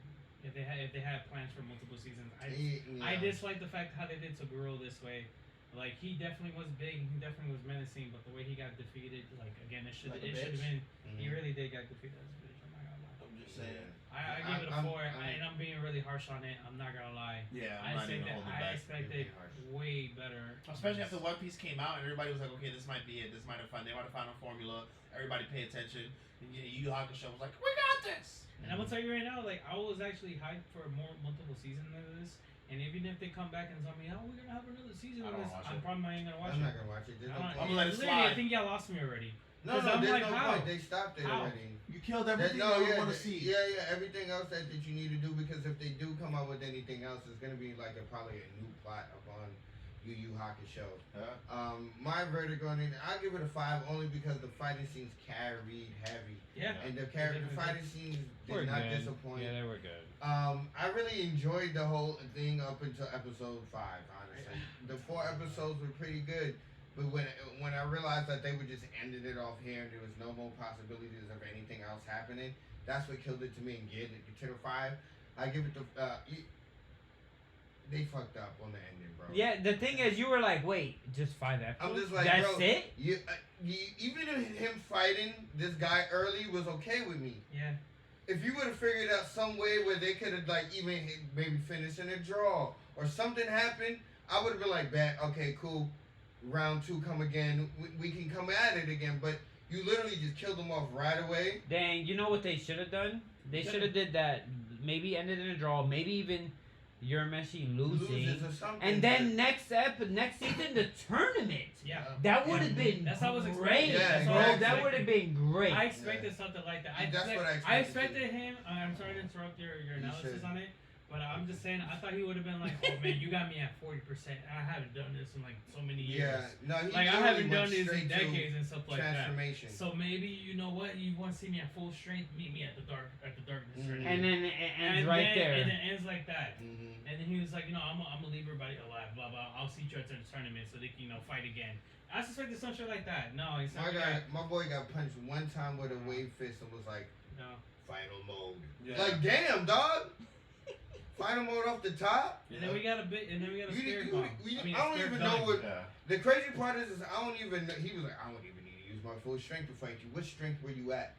If they had plans for multiple seasons. I dislike the fact how they did Toguro this way. Like he definitely was big, he definitely was menacing, but the way he got defeated, like again, it should Like a have bitch? been. He really did get defeated as a bitch. I'm not gonna lie. I'm just saying. I give it a 4, and I'm being really harsh on it. I'm not gonna lie. Yeah, I I'm not even expected holding I back. expected way better. Especially after One Piece came out and everybody was like, okay, this might be it. This might have found. They might have found a formula. Everybody pay attention. And Yu Yu Hakusho was like, we got this. And I'm gonna tell you right now, like I was actually hyped for multiple seasons of this. And even if they come back and tell me, oh, we're gonna have another season of I don't this, wanna watch I'm it. probably not even gonna watch I'm it. not gonna watch it. There's no I don't- I'm point. gonna let it literally, I slide. think y'all lost me already. No, 'Cause no, I'm there's like, no how? point. They stopped it How? already. You killed That, everything no, I yeah, want to see. yeah. Everything else that you need to do, because if they do come out with anything else, it's gonna be like probably a new plot upon Yu Yu Hakusho. Yeah. My verdict on it, I'll give it a 5 only because the fighting scenes carried heavy. Yeah. And the fighting scenes We're did not good. disappoint. Yeah, they were good. I really enjoyed the whole thing up until episode 5, honestly. The 4 episodes were pretty good, but when I realized that they were just ending it off here and there was no more possibilities of anything else happening, that's what killed it to me and getting it to the 5. I give it the they fucked up on the ending, bro. Yeah, the thing is, you were like, wait, just 5 episodes? I'm just like, that's bro, it? Even him fighting this guy early was okay with me. Yeah. If you would have figured out some way where they could have like even maybe finished in a draw or something happened, I would have been like, "Bet, okay, cool. Round 2 come again. We can come at it again." But you literally just killed them off right away. Dang, you know what they should have done? They should have did that. Maybe ended in a draw. Maybe even Urameshi losing. Loses or something. And then next season, the tournament. Yeah. That would have been That's how I was great. expecting. Yeah, Bro, exactly. that would have been great. I expected something like that. That's what I I expected him. I'm sorry to interrupt your analysis should. on it, but I'm just saying I thought he would have been like, "Oh man, you got me at 40%. I haven't done this in like so many years. Yeah, no, he Like I literally haven't went done this in straight to decades and stuff like that. transformation. So maybe you know what? You want to see me at full strength? Meet me at the darkness. Mhm. And then it ends And right then, there. And it ends like that. Mhm. And then he was like, I'm gonna leave everybody alive, blah blah. I'll see you at the tournament so they can fight again. I suspected some shit like that. No, he's not. My boy got punched one time with a wave fist and was like, No. final mode. Yeah. Like, damn, dog. Final mode off the top. And then we got a bit. And then we got a You- spirit you- bomb. we- I mean, I a don't spirit even gun. know what- Yeah. The crazy part is I don't even know. He was like, I don't even need to use my full strength to fight you. What strength were you at?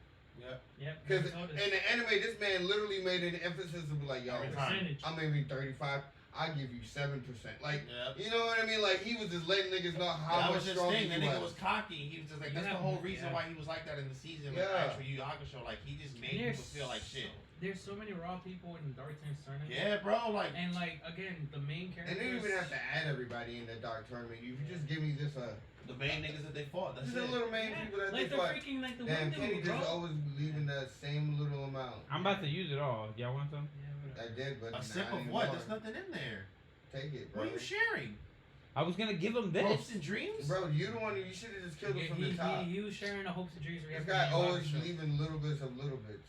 Yep. Because I noticed. in the anime, this man literally made an emphasis of like, yo, Every time. Percentage. I'm aiming 35. I give you 7%. Like, Yep. you know what I mean? Like, he was just letting niggas know how That much was his stronger thing. The he nigga was. was cocky. He was just like, that's the Yeah. whole reason Yeah. why he was like that in the season with Yeah. actual Yu Yu Hakusho. Like, he just made There's people feel like shit. There's so many raw people in Dark Times tournament. Yeah, bro. Like, And like again, the main And characters. they didn't even have to add everybody in the dark tournament. You could just give me just the main niggas that they fought. That's just it. a little main Yeah, people that like they the fought. freaking like the Damn, one Kenny dude, just bro. always leaving the same little amount. I'm about to use it all. Y'all want some? Yeah, whatever. I did, but A sip not of anymore. what? There's nothing in there. Take it, bro. What are you sharing? I was gonna give him Hopes this. and dreams? Bro, you the one. You should have just killed him from the top. He was sharing the hopes and dreams we This have. guy for Yu Yu always Hakusho. leaving little bits of little bits.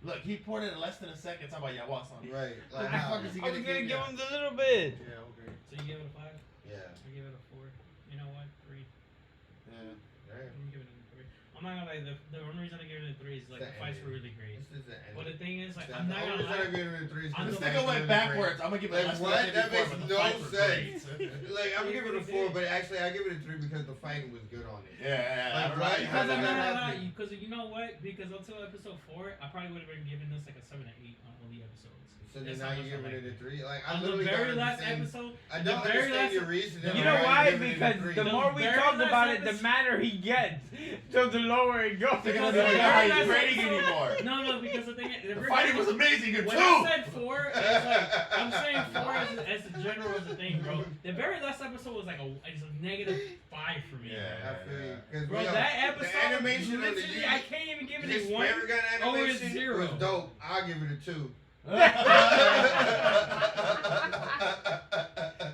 Look, he poured it in less than a second. Talk about Yawasan. Right. What Like the how? fuck is he I was gonna give give ya? him the little bit. Yeah, okay. So you give it a 5? Yeah. I give it a 4. You know what? 3. Yeah. Right. I'm giving it a 3. I'm not gonna lie. The only reason I give it a 3 is like The the fights ending. were really great. This is the end. But the thing is, like, The I'm not only gonna reason I lie. give it a 3 is I'm because This the nigga fights went were backwards. I'm gonna give it Like, less than what? I did That before, makes but the no fights were sense. great. Like, I'm gonna give it a Really 4, did. but actually, I give it a 3 because the fighting was good on it. Yeah, Like, I right? don't How Because did I'm that not gonna lie, happen? because you know what? Because until episode 4, I probably would have been giving this like a 7 or 8 on all the episodes. So then That's now how you're much I giving it a liked 3. Like, I On the literally very don't last understand. episode, I the don't very understand last- your reasoning. You know why why? you're giving it a Because 3. the The more we very talk last about it, the episode- madder he gets. So the lower it goes. They're gonna Because be like, the how very you last grading episode- anymore? No, because the thing is, The fighting was amazing too. when I said 4, it's like, I'm saying 4 as a general as a thing, bro. The very last episode was like it's a negative 5 for me. Yeah. I feel you. 'Cause, Bro, yo, that episode, the animation of the literally, I can't even give this it a 1. spirit gun Oh, it's animation 0. was dope. I'll give it a 2.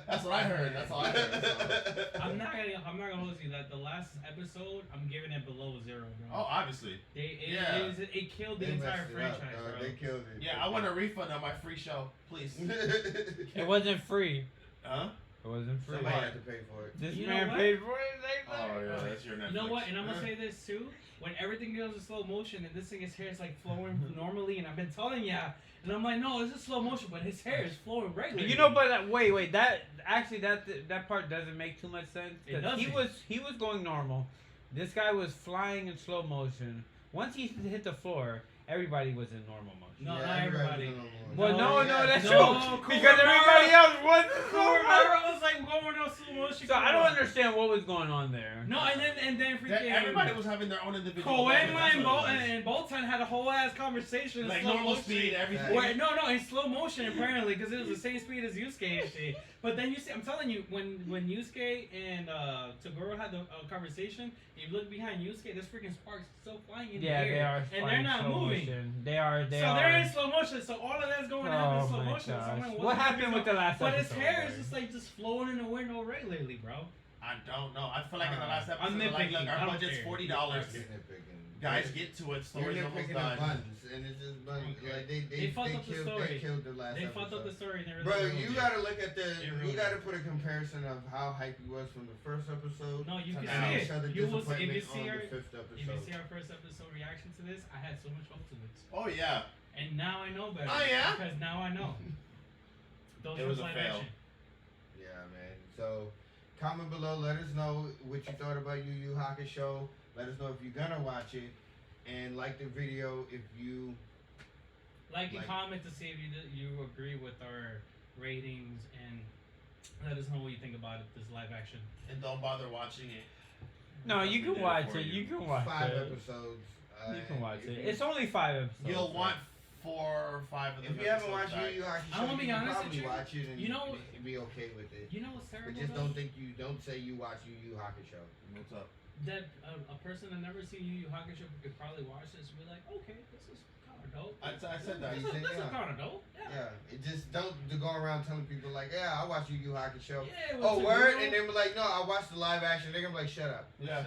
That's what I heard. That's all I heard. So. I'm not gonna hold you that the last episode I'm giving it below 0, bro. Oh, obviously. It killed the They entire messed it franchise, up, dog. bro. They killed it. Yeah, I want a refund on my free show, please. It wasn't free. Huh? It wasn't free. Somebody had to pay for it. This You know man what? paid for it. They Oh yeah, that's your Netflix. You know what? And I'm gonna say this too. When everything goes in slow motion and this thing, his hair is like flowing normally, and I've been telling ya, and I'm like, no, this is slow motion, but his hair is flowing regularly. You know, but wait, that actually that part doesn't make too much sense. It 'Cause doesn't. he was going normal. This guy was flying in slow motion. Once he hit the floor, everybody was in normal motion. No, not everybody. Well, no, that's No, true. Cool Because everybody else was in slow motion. Cool was like going on slow motion. So I don't understand what was going on there. No, and then freaking Everybody was having their own individual. Koenma moment, that's and what it was. Bolton had a whole ass conversation in Like slow normal motion. speed, everything. Where, no, in slow motion apparently, because it was the same speed as Yusuke and shit. But then you see, I'm telling you, when Yusuke and Toguro had a conversation, you look behind Yusuke, there's freaking sparks still flying in the air, they are and they're flying not slow moving. motion. They are. So they're in slow motion. So all of that's going on in slow motion. So I'm like, what happened with the last But episode? his hair is just like just flowing in the wind lately, bro. I don't know. I feel like in the last episode, I'm they're like, nitpicking. look, I our don't budget's care. $40. Guys, get to it. You're Story's almost nitpicking done. the buns, and it's just buns. Okay. Like They fucked up the story. They killed the last They episode. fucked up the story. And they really Bro, ruined you it. gotta look at the. They You ruined gotta it. put a comparison of how hype he was from the first episode. No, you to can now see each it. other You will see, disappointment if you see on our, the fifth if you episode. see our first episode reaction to this, I had so much hope to this, Oh, yeah. and now I know better. Oh, yeah? Because now I know. Those It were was a live fail. action. Yeah, man. So, comment below. Let us know what you thought about Yu Yu Hakusho. Let us know if you're gonna watch it, and like the video if you. Like and comment to see if you agree with our ratings, and let us know what you think about it. This live action. And don't bother watching it. No, you We can did watch for it. You can watch 5 it. episodes. You can watch if it. you- It's only 5 episodes. You'll so. want 4 or 5 of them. If you haven't watched Yu Yu Hakusho, I'm gonna be you can honest with probably you. watch it and You know- be okay with it. You know what's But terrible? just though? don't say you watch Yu Yu Hakusho. What's up? That a person that never seen Yu Yu Hakusho could probably watch this and be like, okay, this is kind of dope. I said that. This You said, is yeah. kind of dope. Yeah. Yeah, it just don't go around telling people like, yeah, I watch Yu Yu Hakusho. Yeah, Oh, what's it, word, you know? and then be like, no, I watched the live action. They're gonna be like, shut up. Yeah.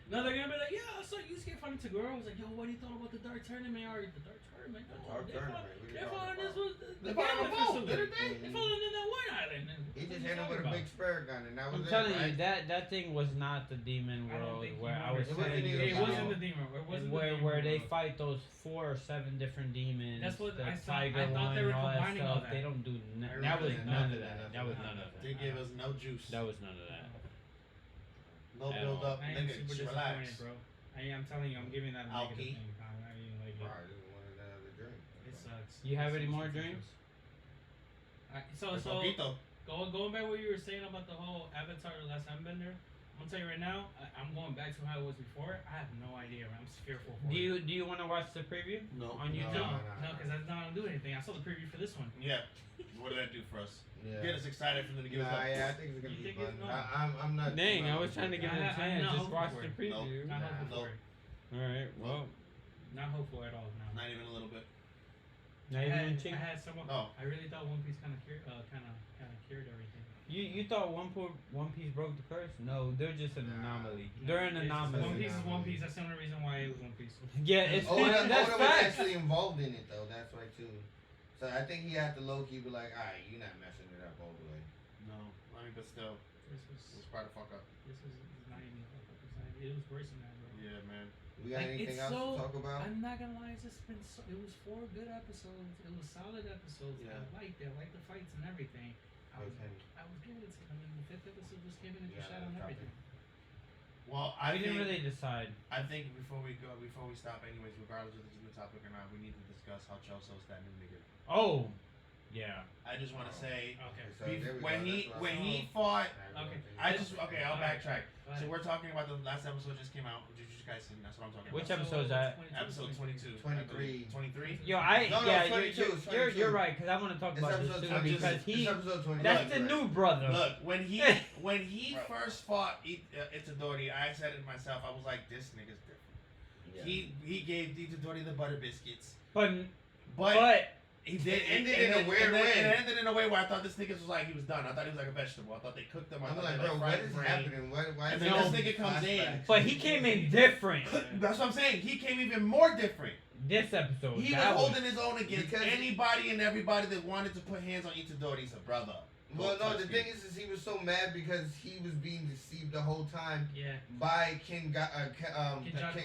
No, they're gonna be like, yeah, I saw you get funny to girl. I was like, yo, what do you thought about the Dark Tournament? Or the Dark Tournament? No, Dark they're Tournament, following- what are you They're talking following this about? with the They followed a Gambit boat, facility. didn't they? They're following in that one island. He What just you hit him talking with a about? big spare gun, and that was I'm it. telling right? you that thing was not the demon I don't world think where he I was It wasn't telling you either. It about. wasn't the demon. It wasn't the where demon where they world. fight those 4 or 7 different demons. That's what the I thought- tiger I thought one they were and all that combining all stuff. that. They don't do I that was remember none that. of that. That was none of They that. gave us no juice. That was none of that. No At build all. up. I am Nigga, super just disappointed, relax. bro. I'm telling you, I'm giving that a negative Alki. thing. I didn't like it. Right, just wanted another drink. It sucks. You have It any sucks. more It sucks. drinks? So Poquito. going back what you were saying about the whole Avatar: The Last Airbender, I'm gonna tell you right now, I'm going back to how it was before. I have no idea. I'm fearful for it. Do you want to watch the preview No. on YouTube? No, because that's not gonna do anything. I saw the preview for this one. Yeah. What did that do for us? Yeah. Get us excited for them to give us Nah, up. yeah, I think it's gonna You be think fun. it's- no. I'm not. Dang, I'm I not was trying to give it I- a I'm chance. not Just hoping watch for the it. preview. Not Nah, hopeful no. for it. All right. Well, Not hopeful at all. No. Not even a little bit. not I even had, chink. I had someone. Oh. I really thought One Piece kind of cured everything. You thought One Piece broke the curse? No, they're just an Nah. anomaly. They're an It's just anomaly. One Piece is One Anomaly. Piece. That's the only reason why it was One Piece. Yeah, it's Oda, that's Oda was facts. actually involved in it though. That's why too. So I think he had to low key be like, all right, you're not messing it up all the way. No. I mean, but still, This was let's try to fuck up. this was not even a fuck up design. It was worse than that, bro. Yeah, man. We got Like, anything it's else so- to talk about? I'm not gonna lie, it's just been so. It was 4 good episodes. It was solid episodes. Yeah. I liked it. I liked the fights and everything. I was giving it to them, and the 5th episode just came in and Yeah, just shot on that's everything. Well, I I didn't think, really decide. I think before we stop, anyways, regardless if this is a new topic or not, we need to discuss how Choso's that new nigga. Oh, yeah. I just want to say, Okay. So there we when go, he that's what when I he saw. fought, Okay. I'll backtrack. Go So ahead. we're talking about the last episode just came out, Jujutsu Kaisen. That's what I'm talking Which about. episode is that? Episode 22. 23. 23. Yo, No, yeah, 22, you're right because I want to talk It's about this episode too 22. because It's he episode 22. that's the right. new brother. Look, when he Right. first fought Itadori, I said it myself. I was like, this nigga's different. Yeah. He gave Itadori the butter biscuits, but but he did It ended and in a then- weird and then- way. and It ended in a way where I thought this nigga was like he was done. I thought he was like a vegetable. I thought they cooked him. I I'm thought like, they bro, what fried is his brain. happening? Why And is then there this all nigga comes in. flashbacks? but he came in different That's what I'm saying. He came even more different. this episode. He was that holding his own against Because- anybody and everybody that wanted to put hands on Itadori's brother. Well, no, Don't the touch me. thing is he was so mad because he was being deceived the whole time Yeah. by Kenjaku.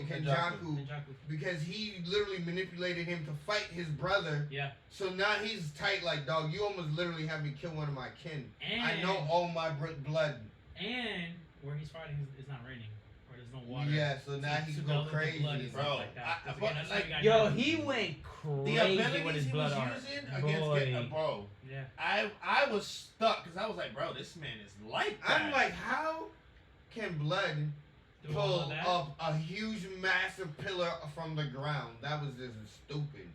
Kenjaku because he literally manipulated him to fight his brother. Yeah. So now he's tight like, dog, you almost literally have me kill one of my kin. And I know all my blood. And where he's fighting is not raining, or there's no water. Yeah, so now he can go develop the crazy. blood and stuff Bro, like that. 'Cause but again, that's how like, you got Yo, hit. he went The crazy with abilities his he blood was art. using against Boy. bro, Yeah. I was stuck because I was like, bro, this man is like that. I'm like, how can blood Do all of pull that. up a huge, massive pillar from the ground? That was just stupid.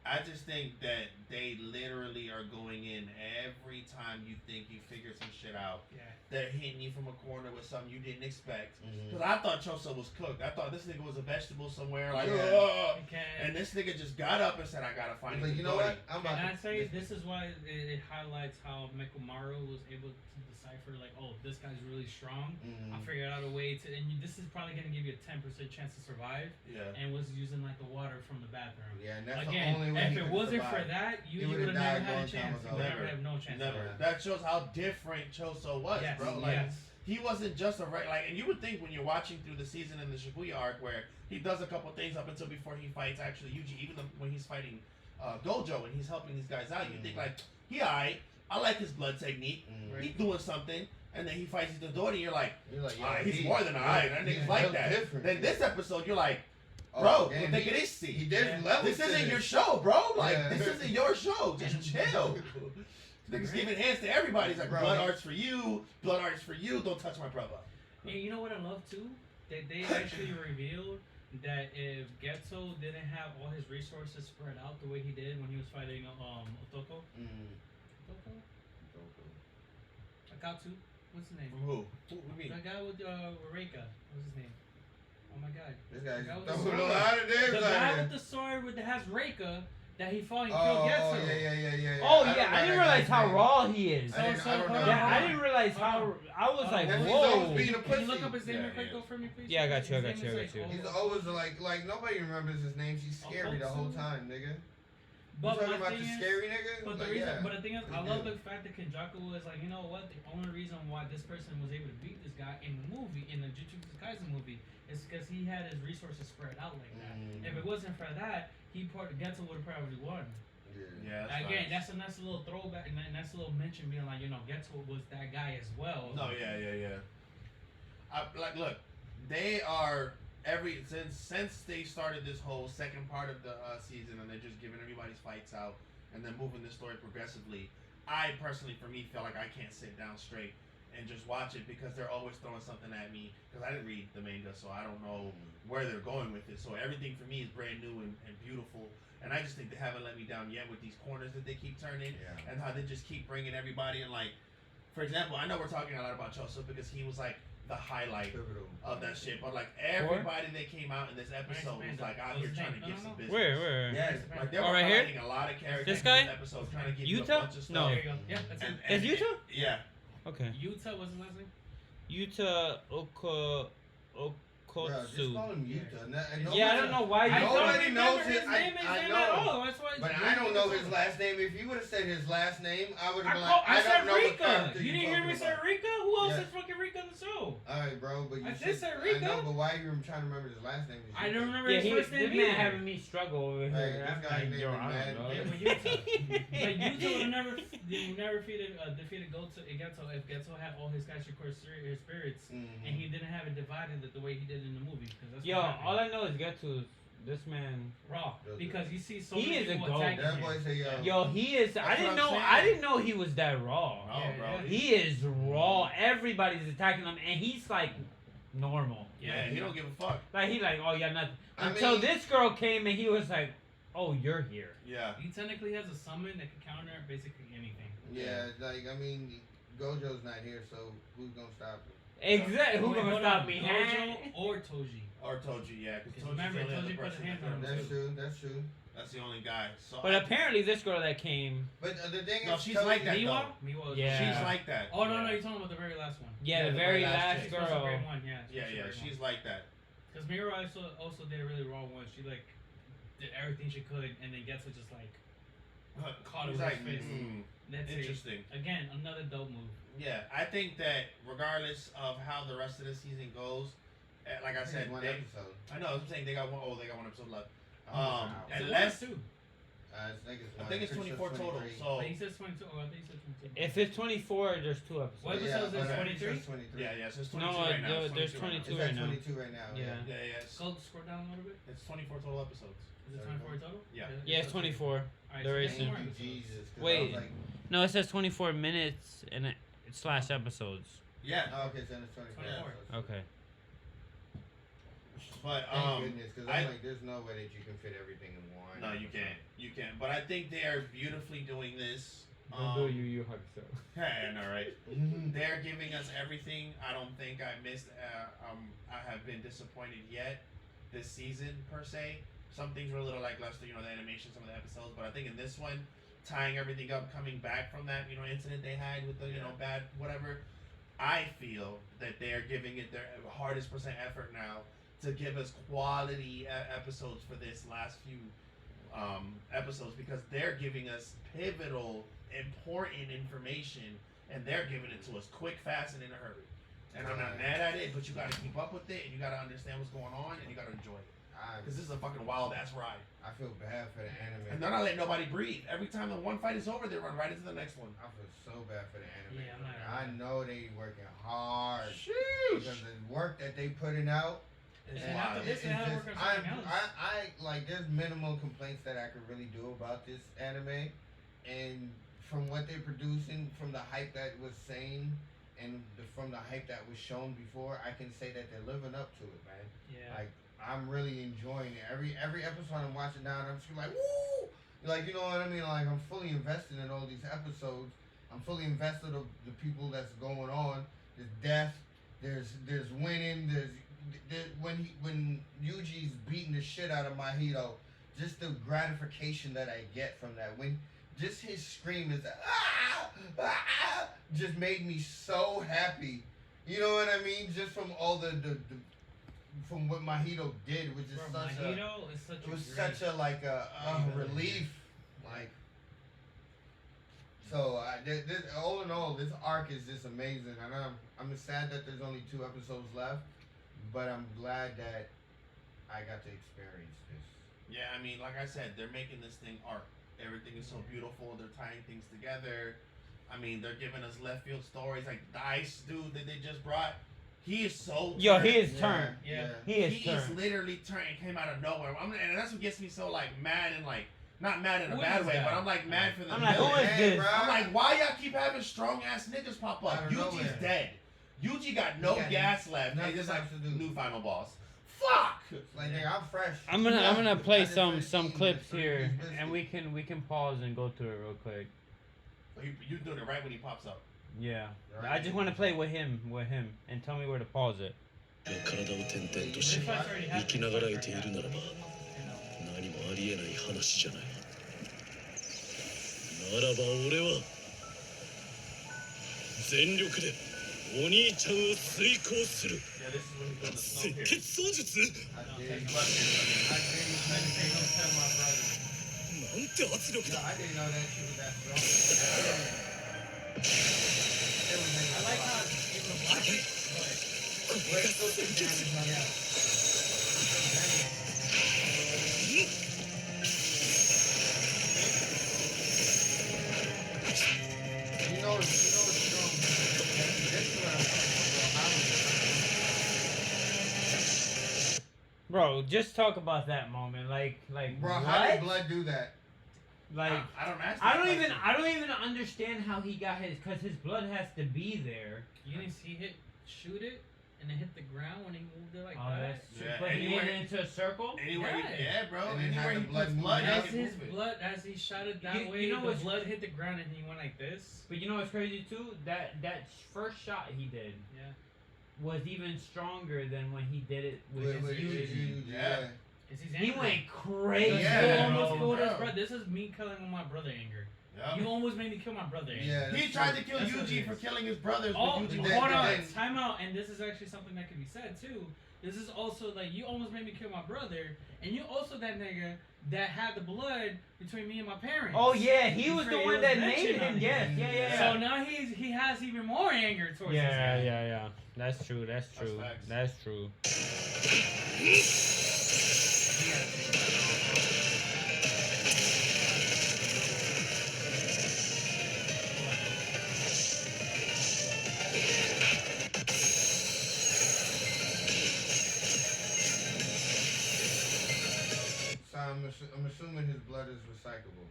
I just think that they literally are going in every time you think you figured some shit out. Yeah. They're hitting you from a corner with something you didn't expect. Mhm. Because I thought Choso was cooked. I thought this nigga was a vegetable somewhere. Like, Yeah. "Ugh." Okay. And this nigga just got up and said, I gotta find He's like, it. you know what? I'm Can about I to. say this is why it highlights how Mekumaru was able to decipher, like, oh, this guy's really strong. I Mhm. figured out a way to, and this is probably gonna give you a 10% chance to survive. Yeah. And was using like the water from the bathroom. Yeah, and that's Again, the only way if he it could wasn't for survive. that, He you would've would have never died had a long time chance. You ago. would never Never. have no chance. Never. Yeah. That shows how different Choso was, Yes. bro. Like, yes. he wasn't just a like, and you would think when you're watching through the season in the Shibuya arc where he does a couple things up until before he fights actually Yuji, even when he's fighting Gojo and he's helping these guys out, you think like, he alright, I like his blood technique, Mhm. he's doing something, and then he fights Itadori, you're like, You're like, alright, yo, he's he- more than alright, that he's nigga's like built that. different. Then this episode, you're like, Oh, bro, damn, take it he easy. did Yeah. levels This to isn't this. your show, bro. Like, Yeah. this isn't your show. Just chill. Niggas giving hands to everybody. He's like, Bro, blood he- arts for you. Blood arts for you. Don't touch my brother. And you know what I love too? That they actually revealed that if Getzo didn't have all his resources spread out the way he did when he was fighting Otoko. Mhm. Otoko? Akatsu? What's his name? From who? Who me? The guy with Reika. What's his name? Oh my god. This guy's That was throwing the a lot of names The out guy here. with the sword that has Reika that he fought and killed Oh, Getzo. yeah. Oh don't yeah, know I didn't that realize guy's how name. raw he is. I don't know. Yeah, I didn't realize how. I was like, He's whoa. always being a Can you look pussy. up his name Yeah, real quick yeah. though for me, please? Yeah, I got you, I His got name you, is, I like, got you. He's always like nobody remembers his name. She's scary the whole Okotsu? time, nigga. But you talking my about thing the is, scary nigga? But the Like, reason, yeah. but the thing is, I He love did. the fact that Kenjaku was like, you know what? The only reason why this person was able to beat this guy in the movie, in the Jujutsu Kaisen movie, is because he had his resources spread out like that. If it wasn't for that, Getzo would have probably won. Yeah. Again, that's a nice little throwback, and that's a little mention being like, you know, Getzo was that guy as well. No, yeah. Like, look, they are since they started this whole second part of the season, and they're just giving everybody's fights out, and then moving the story progressively. I personally, for me, feel like I can't sit down straight and just watch it because they're always throwing something at me. Because I didn't read the manga, so I don't know where they're going with it. So everything for me is brand new and beautiful. And I just think they haven't let me down yet with these corners that they keep turning, Yeah. and how they just keep bringing everybody. And like, for example, I know we're talking a lot about Choso because he was like the highlight Pivotal. of that shit. But like everybody that came out in this episode was like out here trying to give some business. Where? Yes, like they were Oh, right here? highlighting a lot of characters This in guy? this episode, trying to give you a Yuta? bunch of stuff. No. There you go. Yeah, that's it. And- Is Yuta? Yeah. Okay. Yuta, what's his last name? Yuta Bro, just Okotsu. call him Yuta. And Yeah, I don't know why you. Nobody knows his his- name I at know. all. That's why. But I don't know his last name. If you would have said his last name, I would have been I like, I said don't know what Rika. character You you're didn't hear me talking say about. Rika? Who else Yeah. is fucking Rika in the show? Alright, bro, but you I should. did say I Rika. know, but why you trying to remember his last name? I don't remember Yeah, his first this name man either. having me struggle over Hey, here. this I'm guy like, named yo, me I mad. don't know. Yeah, but Yuta would never defeated Getzo if Getzo had all his Kashikor spirits Mm-hmm. and he didn't have it divided the way he did in the movie. 'Cause that's Yo, what happened. all I know is Getsu. This man. Raw because you see so He many is a people goat. attacking That him. boy say, yo. Yo, he is. That's I didn't what know. I'm I saying. didn't know he was that raw. Oh, Yeah, bro. yeah. He is raw. Everybody's attacking him, and he's like normal. Yeah, he don't give a fuck. Like he like, oh yeah, nothing. I Until mean- this girl came and he was like, oh, you're here. Yeah. He technically has a summon that can counter basically anything. Yeah, like, I mean, Gojo's not here, so who's gonna stop him? Exactly. Who Wait, gonna hold stop on. me? Gojo or Toji? Or Toji, yeah, because Because Toji's remember, the only other Toji put person his that hands on can- him. That's true. That's the only guy. So But apparently, this girl that came. But the thing No, is, she's like that. Miwa? Miwa was Yeah. she's like that. Oh no, yeah. no, you're talking about the very last one. Yeah, the the very very last last chick. She's supposed to be girl. grade one, yeah. Yeah, she's like that. Because Mira also did a really raw one. She like did everything she could, and then Getsu just like caught it He's with like, his fist. That's it. interesting. Again, another dope move. Yeah, I think that regardless of how the rest of the season goes, like I said, one they, episode. I know I'm saying they got one. Oh, they got one episode left. Wow. Is it Unless one or two? I think it's 24 total. So But he says 22. Oh, I think he said 22. If it's 24, there's 2 episodes. What episodes is 23? yeah, so it's 22 No, right now. there's It's 22 It's right at now. 22 right now. Yeah. Yeah. Scroll down a little bit. It's 24 total episodes. Is it 24 total? Yeah. Yeah, it's 24. Alright, There so is there's some- more Thank episodes. you, Jesus. 'cause Wait. I was like, No, it says 24 minutes and it's slash episodes. Yeah. oh, okay, so it's 24. 24. episodes. Okay. But Thank goodness, because I'm I- like, there's no way that you can fit everything in one. no, you can't. You can't. But I think they are beautifully doing this. Don't do Yu Yu Hakusho. Yeah, I know, right? They're giving us everything. I don't think I missed. I have been disappointed yet this season per se. Some things were a little lackluster, the animation, some of the episodes. But I think in this one, tying everything up, coming back from that, incident they had with the, bad whatever. I feel that they are giving it their hardest percent effort now to give us quality episodes for this last few episodes, because they're giving us pivotal, important information, and they're giving it to us quick, fast, and in a hurry. And I'm not mad at it, but you got to keep up with it, and you got to understand what's going on, and you got to enjoy it. Because this is a fucking wild ass ride. I feel bad for the anime. And they're not letting nobody breathe. Every time the one fight is over, they run right into the next one. I feel so bad for the anime. Yeah, I know they working hard. Sheesh. Because the work that they putting out. And It's after wild. this, they had to work on something else. I like. There's minimal complaints that I could really do about this anime, and from what they're producing, from the hype that was saying, and from the hype that was shown before, I can say that they're living up to it, man. Yeah. Like, I'm really enjoying it. Every episode I'm watching now, and I'm just like, woo! Like, you know what I mean? Like, I'm fully invested in all these episodes. I'm fully invested of the people that's going on. There's death. There's winning. When Yuji's beating the shit out of Mahito, just the gratification that I get from that. When just his scream is just made me so happy. You know what I mean? Just from all the from what Mahito did was just such a relief. Like, so all in all, this arc is just amazing, and I'm sad that there's only 2 episodes left, but I'm glad that I got to experience this. Yeah, I mean, like I said, they're making this thing art. Everything is so beautiful. They're tying things together. I mean, they're giving us left field stories. Like the ice dude that they just brought, he is so Yo, turned. he is turned. Yeah. He is He turned. is literally turned and came out of nowhere. And that's what gets me so like mad and like not mad in a Who bad is way, that? but I'm like mad for the I'm like, villain. who is this? bro. I'm like, why y'all keep having strong ass niggas pop up? Out of Yuji's nowhere. dead. Yuji got no He got gas left. They nothing just like else to do. new final boss. Fuck. Like, nigga, I'm fresh. I'm gonna play I just some finished eating clips the here, biscuit. and we can pause and go through it real quick. You doing it right when he pops up. Yeah, I just want to play with him, and tell me where to pause it. 体を転々とし This fight's already 生 happened. きながらえているならば You know. 何もありえない話じゃないならば俺は全力でお兄ちゃんを遂行する Yeah, this is when he's doing the snow 赤 here. 血操術 I didn't know that. なんて圧力 Yo, だ I didn't know that she was that strong. I like how it was black. これが戦術 You know it's strong. This is what I'm talking Bro, just talk about that moment, like about. Bro, what? how did Blood do that? Like I don't ask. I this don't question. even understand how he got his, cause his blood has to be there. You didn't see shoot it, and it hit the ground when he moved it like Oh, that. that's true. Yeah, But he anywhere- hit it into a circle. Anywhere, Yeah. yeah, bro. And then Anywhere have he the blood puts move blood, out. he As can his move it. blood, as he shot it that You way, know the what's- blood hit the ground and he went like this. But you know what's crazy too? That first shot he did Yeah. was even stronger than when he did it with his With Yuji. yeah. Cause he's He angry. went crazy. Yeah, You almost bro, killed his bro. brother. This is me killing my brother anger. Yeah. You almost made me kill my brother anger. Yeah. He tried to kill That's what it Yuji is. for killing his brothers, Oh, but Yuji hold did hold on, then- time out. And this is actually something that can be said too. This is also like you almost made me kill my brother, and you also that nigga that had the blood between me and my parents. Oh yeah, he was the It one was that mentioned made on him. it. Yes, yeah. So now he has even more anger towards this Yeah, guy. yeah. That's true. That's true. facts. That's true. So I'm assuming his blood is recyclable.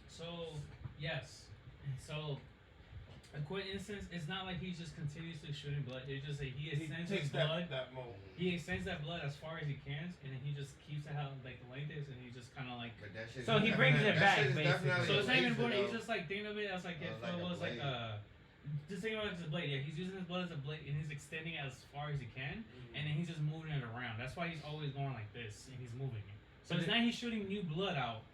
So yes, so a quick instance. It's not like he's just continuously shooting blood. It's just like he He extends takes his blood. that mode. He extends that blood as far as he can, and then he just keeps it how like the length is, and he just kind of like. But that shit So he brings it back, basically. So it's not even blood. blood. He's just like thinking of it as like if like it a was like blade. just think about it as a blade. Yeah, he's using his blood as a blade, and he's extending it as far as he can, and then he's just moving it around. That's why he's always going like this, and he's moving it. So it's not he's shooting new blood out.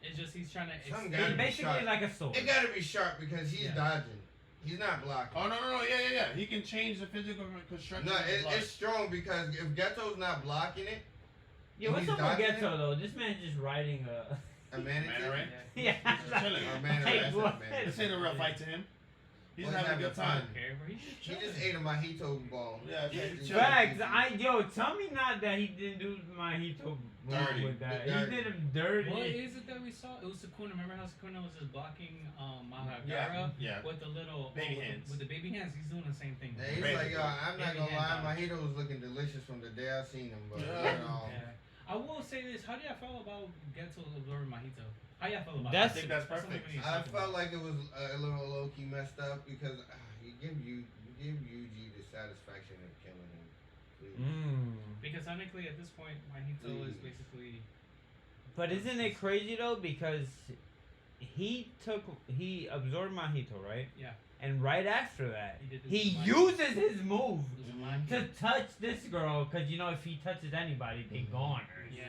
It's just he's trying to. It's basically like a sword. It gotta be sharp because he's Yeah. dodging. He's not blocking. Oh no, yeah. He can change the physical construction. No, of his blood. it's strong because if Ghetto's not blocking it, Yeah, what's he's up with dodging Ghetto though? This man's just riding a. a manatee. Mandarin? Yeah. He's chilling. A manatee. Hey, That's what? a manatee. This ain't a real fight to him. He's Well, having a good time. Okay, bro, he should He chill. just ate a mojito ball. Yeah, he's chilling. Facts. Tell me not that he didn't do Mojito wrong Dirty. with that. Dirty. He did him dirty. What is it that we saw? It was Sukuna. Remember how Sukuna was just blocking Mahagara Yeah. with the little Baby with hands. with the baby hands? He's doing the same thing. Yeah, he's Baby. like, I'm not Baby gonna lie, hand mojito was looking delicious from the day I seen him, but Yeah. Yeah. I will say this. How do y'all feel about Ghetto absorbing Mojito? How y'all feel about I That's- that? think that's something perfect. we need to I talk felt about. like it was a little low key messed up because you give Yuji the satisfaction of killing him. Please. Because technically at this point, Mojito is Please. basically. But isn't it crazy though? Because he absorbed Mojito, right? Yeah. And right after that, He did this he with uses his move This is mine. to touch this girl. Because you know, if he touches anybody, they goners. Yeah.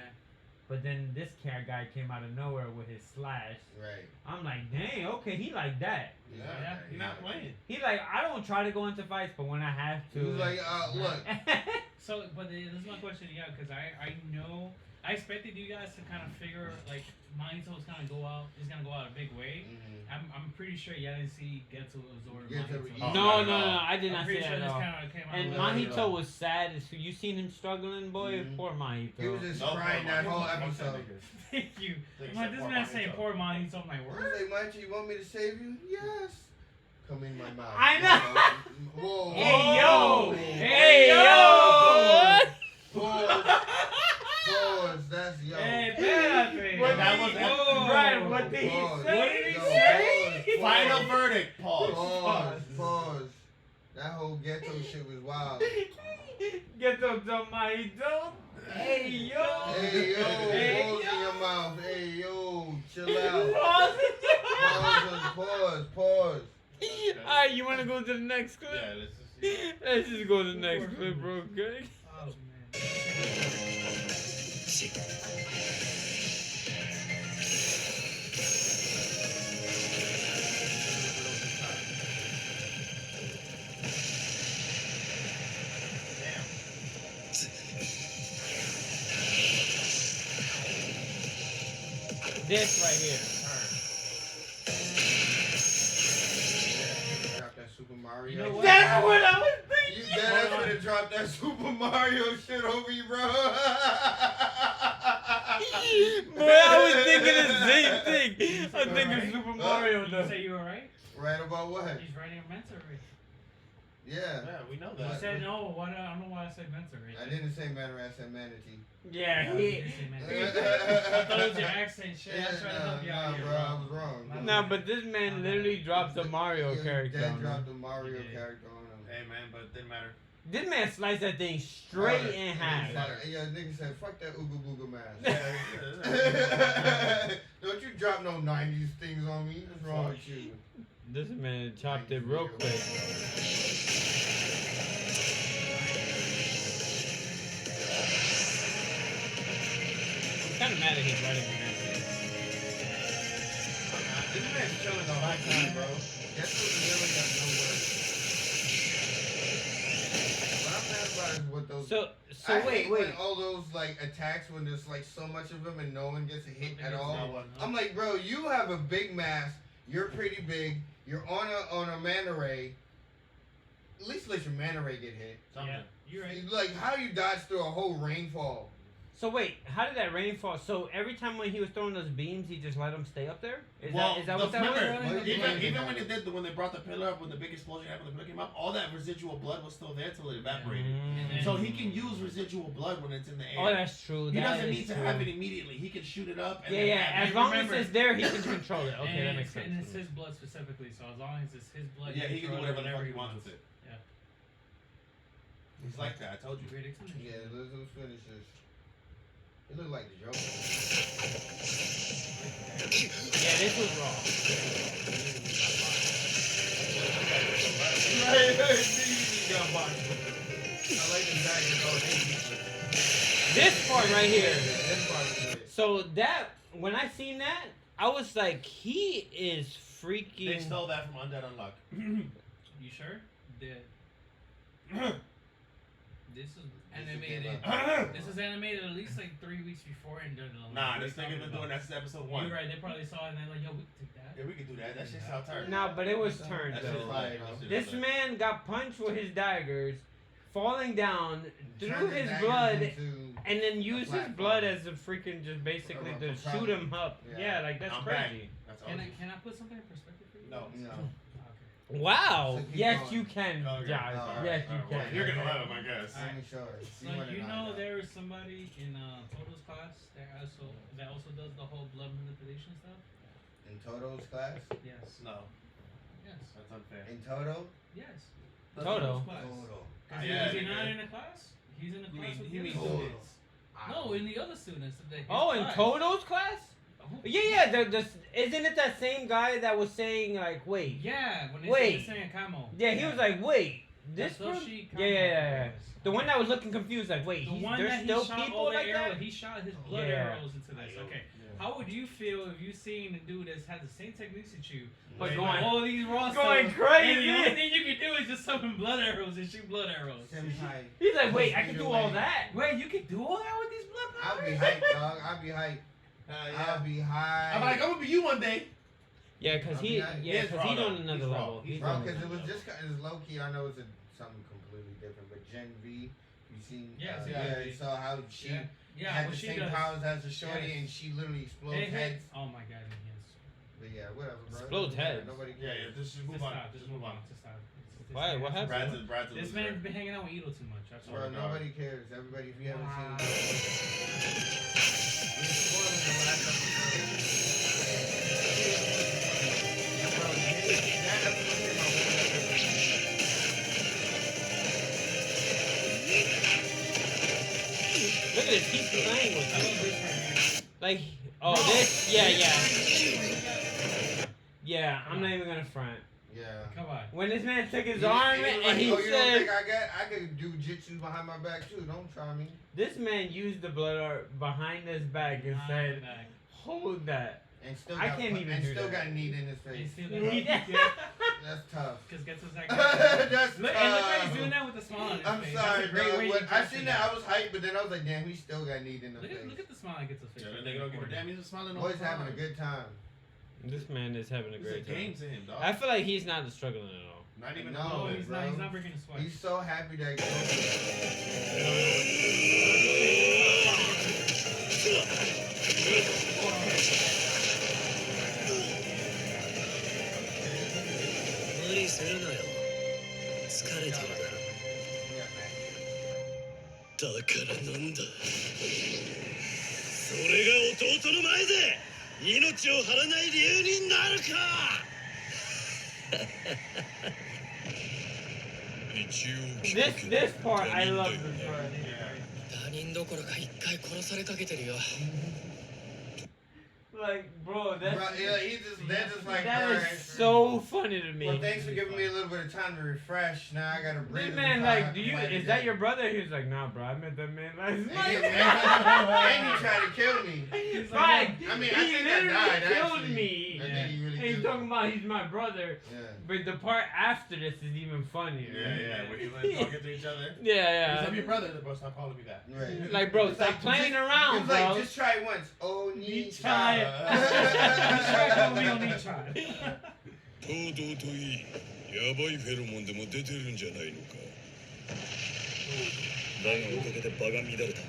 But then this guy came out of nowhere with his slash. Right. I'm like, dang, okay, he like that. Yeah, he's not playing. He like, I don't try to go into fights, but when I have to. He was like, look, So, but this is my question, yeah, because I know I expected you guys to kind of figure like Mojito is gonna go out a big way. I'm pretty sure y'all didn't see Ghetto absorb Ghetto- Mojito. Oh, no, I did I'm not see pretty that sure at this all. kind of came out. And of Mojito- left. Mojito was sad. You seen him struggling, boy? Mhm. Poor Mojito. he was just No, crying that whole Fuck that episode. nigga. Thank you. Think I'm like, so, this poor man saying Mojito. poor Mojito. I'm like, I was word. like, Machi, you want me to save you? Yes. Come in my mouth. I know. Whoa. Hey yo! Whoa. Hey yo! Pause. That's yo. Hey, espérate. What That did was- he- Brian, what did he Pause. say? What did he Yo, say? pause. Final verdict. Pause. Pause. That whole ghetto shit was wild. Get them to Mojito. Hey yo! Hey yo, Hey, pause in yo. your mouth. Hey yo, chill out. Pause. Pause. Alright, you wanna go to the next clip? Yeah, let's just see. Let's just go to the next clip, bro, okay? Oh man. Damn. This right here. Drop that Super Mario. You know what? That's what I was You thinking! dead ass finna drop that Super Mario shit over you, bro. Boy, I was thinking the same thing. I was thinking Alright. Super Mario You though. say you were right? Right about what? He's writing a mentor rate. Yeah. Yeah, we know You that. said no. Why? I don't know why I said mentor rate. I didn't say manner, I said manatee. Yeah, You he. did say mentor rate. I thought it was your accent shit. I was trying to help you out here, bro, I was wrong. Nah, but this man literally dropped the Mario Yeah, character Dad on him. dropped the Mario He did. character on him. Hey man, but it didn't matter. This man sliced that thing straight in half. Yeah, nigga said, fuck that Ooga Booga mask. Yeah, Don't you drop no 90s things on me. What's wrong with you? This man chopped it real quick. I'm kind of mad that he's writing again. This man's chilling the whole time, bro. Guess what the villain got no work. What I'm mad about is what those. So I wait, hate wait. when all those like attacks when there's like so much of them and no one gets a hit at all. No one. I'm like, bro, you have a big mass. You're pretty big. You're on a mana ray. At least let your mana ray get hit. Something. Yeah, you're right. Like, how you dodge through a whole rainfall? So wait, how did that rain fall? So every time when he was throwing those beams, he just let them stay up there? Is that what that remember, was? even when they brought the pillar up, when the big explosion happened, the pillar came up, all that residual blood was still there till it evaporated. Mm. So he can use residual blood when it's in the air. Oh, that's true. He That doesn't is need to true. have it immediately. He can shoot it up. And Yeah, then yeah. have As it. long Remember- as it's there, he can control it. Okay, And that makes sense. And it's his blood specifically, so as long as it's his blood, Yeah, he can do throw it whatever the fuck he wants with it. Yeah. He's like that. I told you. Great explanation. Yeah, let's finish this. It looked like the Joker. Yeah, this was raw. I like the back and all This part right here. This part is good. So that when I seen that, I was like, he is freaking. They stole that from Undead Unluck. You sure? This is animated. This is animated at least like 3 weeks before and they're Nah, this nigga's been doing that since episode 1. You're right. They probably saw it and they're like, yo, we can take that. Yeah, we can do that. That shit's how tired. No, but it was turned That shit's though. fire. This man got punched with his daggers, falling down, threw Turn the his daggers blood, into- and then used his platform. blood as a freaking just basically to shoot him up. Yeah. Yeah, like that's I'm back. crazy. That's all. Can I put something in perspective for you? No. No. Okay. Wow. So keep Yes, going. you can, Okay. Josh. Alright, Yes, you Well, can. you're gonna let him, I guess. Let me show it. See So what you it know is. there is somebody in Toto's class that also does the whole blood manipulation stuff? In Toto's class? Yes. No, Yes. that's unfair. In Toto? Yes. Toto. Class. Toto. Is Yeah, he nigga. not in a class? He's in a class with He the means other Toto. students. No, in the other students. His Oh, in class. Toto's class? Who- Yeah, yeah. Isn't it that same guy that was saying like, wait? Yeah, when they Wait. saying Camo. Yeah, he was like, wait. This That's one? Toshi Yeah, yeah, yeah, yeah. Kamo. The one that was looking confused, like, wait, The one there's that still he shot people all the like arrows. that? He shot his blood Yeah. arrows into this. Okay. How would you feel if you seen a dude that has the same techniques as you, But with going- all these raw going stuff, crazy. And the only thing you can do is just summon blood arrows and shoot blood arrows. Senpai. He's like, wait, I can do all that? Wait, you can do all that with these blood I'll powers? be hyped, dog. I'll be hyped. I'll be hyped. I'm like, I'm gonna be you one day. Yeah, because I mean, he's He's raw, on though. another He's raw. level. He's Bro, on because it another was level. just it's low key. I know it's something completely different, but Gen V, you seen? Yes, yeah. yeah. So how she Yeah, had what the she same does. powers as the shorty, Yes. and she literally explodes It heads. hits. Oh my god, yes. But yeah, whatever, bro. Explodes heads. Nobody Yeah, cares. yeah. Just move Just on. stop. Just move on. Just stop. Why? What happened? Brad's a This loser. man's been hanging out with Ito too much. That's Bro, all. nobody cares. Everybody, if you haven't Wow. seen it, we're spoiling the last episode. Bro, that episode came out Look at this. He's playing with it. Like, oh, this? Yeah, yeah. Yeah, I'm not even going to front. yeah. Come on. When this man took his He was arm like, and he oh, you don't said, think I could do jitsu behind my back too? Don't try me. this man used the blood art behind his back and said, Back. hold that. And still I got can't even do still that. got kneed in his You face. see that? That's tough. Because gets us that That's Look, and look how tough. he's doing that with the smile on his I'm face. sorry, That's a great dog. way When to I gesture seen that, I was hyped, but then I was like, damn, he still got kneed in the Look face. at the smile on gets his face. Yeah, that nigga don't give a damn. He's just smiling all Boy's the time. having a good time. This man is having a It's a great game time. to him, dog. I feel like he's not struggling at all. Not even No, a little No, bit. he's bro. not. He's not breaking a sweat. He's so happy that.だからなんだそれが弟の前で命を張らない理由になるか一応聞くけど This part, I 他人だ love よ this part. 他人どころか一回殺されかけてるよ Like, bro, that's, Bro, yeah, they're just like, that alright. is so funny to me. Well, thanks for giving me a little bit of time to refresh. Now I gotta breathe. This man, before I like, have do to you, fight is again. that your brother? He was like, nah, bro, I met that man last And night. he tried to kill me. Right. I mean, he I think I literally died, killed actually. me. I think he really And he's killed talking me. about he's my brother. Yeah. But the part after this is even funnier. Yeah, yeah. When you like talking to each other. Yeah, I'm yeah. your brother. Bro, stop calling me that. Right. Like, bro, It's stop like, playing just, around, it's bro. like, just try it once. Oh, need Try it. We don't need try. 東堂といいヤバいフェロモンでも出てるんじゃないのかだがおかげで場が乱れた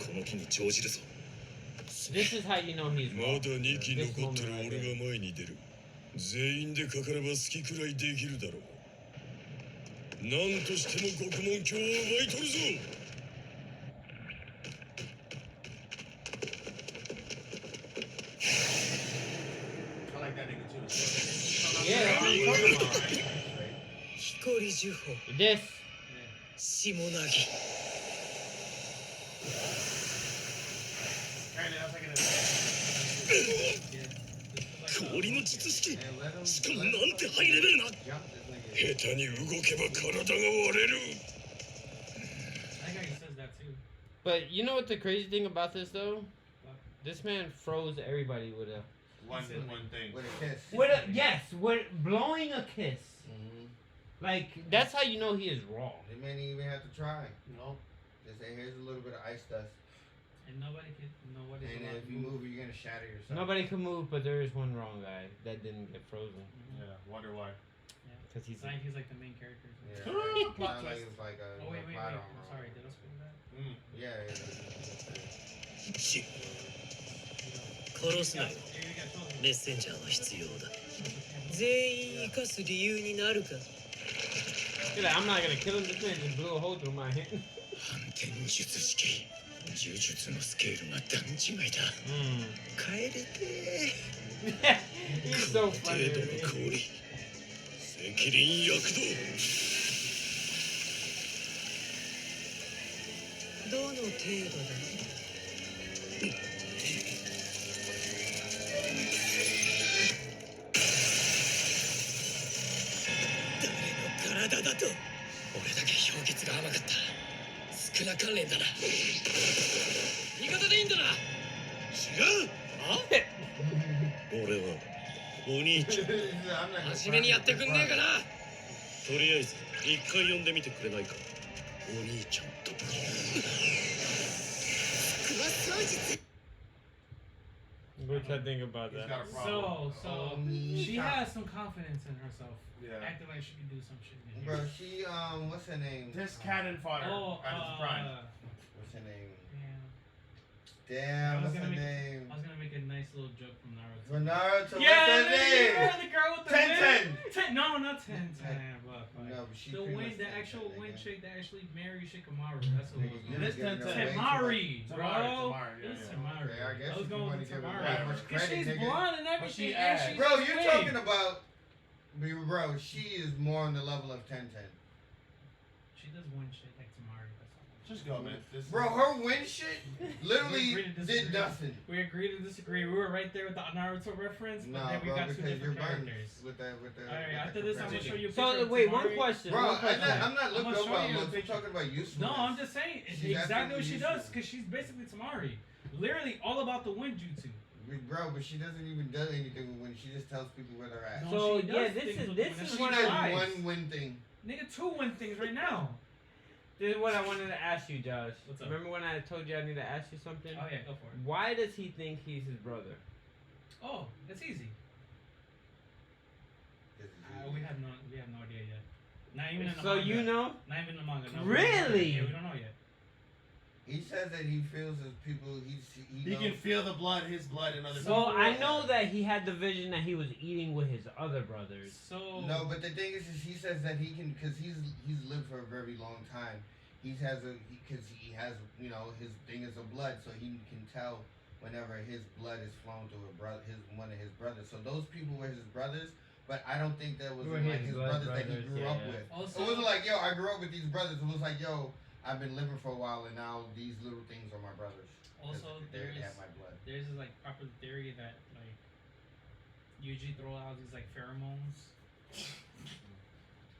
こその気に乗じるぞ。 This is how you know he's ま wrong. だ2機 This 残って moment る right 俺 here. が前に出る。全員でかかれば好きくらいできるだろう。何としても獄門疆を奪い取るぞ。 I like that nigga too. Yeah, that's what I'm talking about. 光呪法 This. 下なぎ。 Apparently that's like an Yeah. 氷の術式。 And let him, しかも let な him んてハイレベルな。 jump this nigga. 下手に動けば体が割れる。 I think he says that too. But you know what the crazy thing about this though? This man froze everybody with a one thing. With a kiss. with blowing a kiss. Mm-hmm. Like that's how you know he is wrong. They may not even have to try. No. Just say, here's a little bit of ice dust. And nobody can. Nobody's And allowed if to you move, you're gonna shatter yourself. Nobody can move, but there is one wrong guy that didn't get frozen Yeah. Wonder why. because he's. He's like the main character. Yeah. Plot It's not like twist. it's like a Oh wait. plot I'm armor. sorry. Did I spoil that? Yeah. し殺すなよ。 You got chosen. メッセンジャーは必要だ。全員生かす理由になるか。 He's like, I'm not gonna kill him. This man just blew a hole through my hand. 反転術式。呪術のスケールが段違いだ。帰れて He's so 程 funny. 度の氷。責任躍動。どの程度だ。誰の体だと。俺だけ氷結が甘かった。少な関連だな。味方でいいんだな。違う。あ？俺はお兄ちゃん。 I'm not gonna 真面目にやってくんねえかな。とりあえず一回呼んでみてくれないか。お兄ちゃんと。熊掃除 What you think about He's that? got a problem. So she has some confidence in herself, Yeah. acting like she can do some shit. In Bro, here. she what's her name? This cannon fodder at his prime. What's her name? Yeah. Damn, I was what's her gonna name? I was gonna make a nice little joke from Naruto. For Naruto, Yeah, what's her name? the girl with the 10-10. wind. No, not 10-10. But No, but she the pretty wind, much the 10-10, actual nigga. wind chick that actually married Shikamaru. That's what it was. Nigga, It is you giving her 10-10. way too Temari, much. bro. Temari, yeah, It's yeah. Temari. Okay, I guess I was if you going wanna with give her Temari. that much Because credit, she's nigga. blonde and But everything. she and ass. she's Bro, you're big. talking about. Bro, she is more on the level of 10-10. She does wind shit like Temari. That's all. Just go, man. This Bro, her win shit literally We agree to did disagree. nothing. We agree to disagree. We were right there with the Naruto reference, but Nah, then we bro, got two because you're different burned characters. with that. Alright, after this, I'm gonna show you a picture So of wait, Temari. one question. Bro, one question. I'm not I'm looking gonna over show our you a looks. I'm picture. talking about usefulness. No, I'm just saying it's She's exactly what she absolutely does useless. because she's basically Temari. Literally all about the wind jutsu. Bro, but she doesn't even do anything with when she just tells people where they're at. No, So she does yeah, things this with is the She one does of mine. one win thing. Nigga, two wind things right now. This is what I wanted to ask you, Josh. What's up? Remember when I told you I need to ask you something? Oh yeah, go for it. Why does he think he's his brother? Oh, it's easy. We have no idea yet. Not even in the So manga. you know? Not even in the manga. No, Really? Yeah, we don't know yet. He says that he feels as people. He can feel the blood, his blood, and other So people. I know that he had the vision that he was eating with his other brothers. So No, but the thing is he says that he can because he's lived for a very long time. He has his thing is a blood, so he can tell whenever his blood is flown through one of his brothers. So those people were his brothers, but I don't think that was Were like his his blood brothers that he brothers, grew yeah, up yeah. with. Also- It wasn't like, yo, I grew up with these brothers. It was like, yo, I've been living for a while and now these little things are my brothers. Also, they there's have my blood. this like proper theory that like Yuji throw out these like pheromones.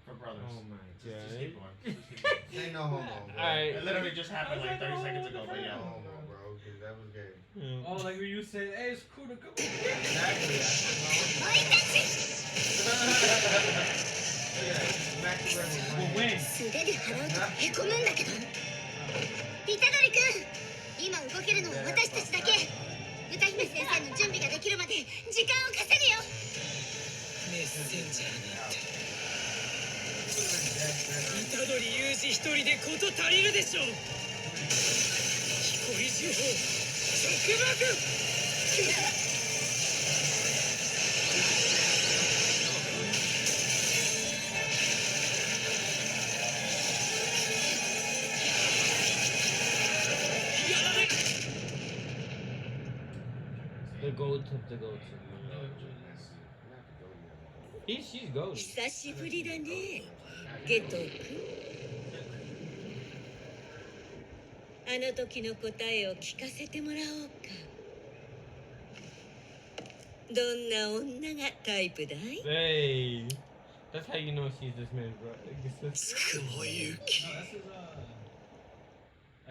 For brothers. Oh my Just god. keep going. Just keep going. Say no homo, bro. Alright. It literally just happened like 30 seconds ago, but No yeah. homo, bro, because that was gay. Oh, like when you said, "Hey, it's cool to go." Exactly. We'll win. 素手で払うとへこむんだけど虎杖君今動けるのは私たちだけ歌姫先生の準備ができるまで時間を稼ぐよメッセンジャーなんて虎杖裕二一人で事足りるでしょ。彦地方束縛やられ The goat of the goats. She's goat. 久しぶりだねゲト君あの時の答えを聞かせてもらおうかどんな女がタイプだい Hey, that's how you know she's this man's bro. つくもゆき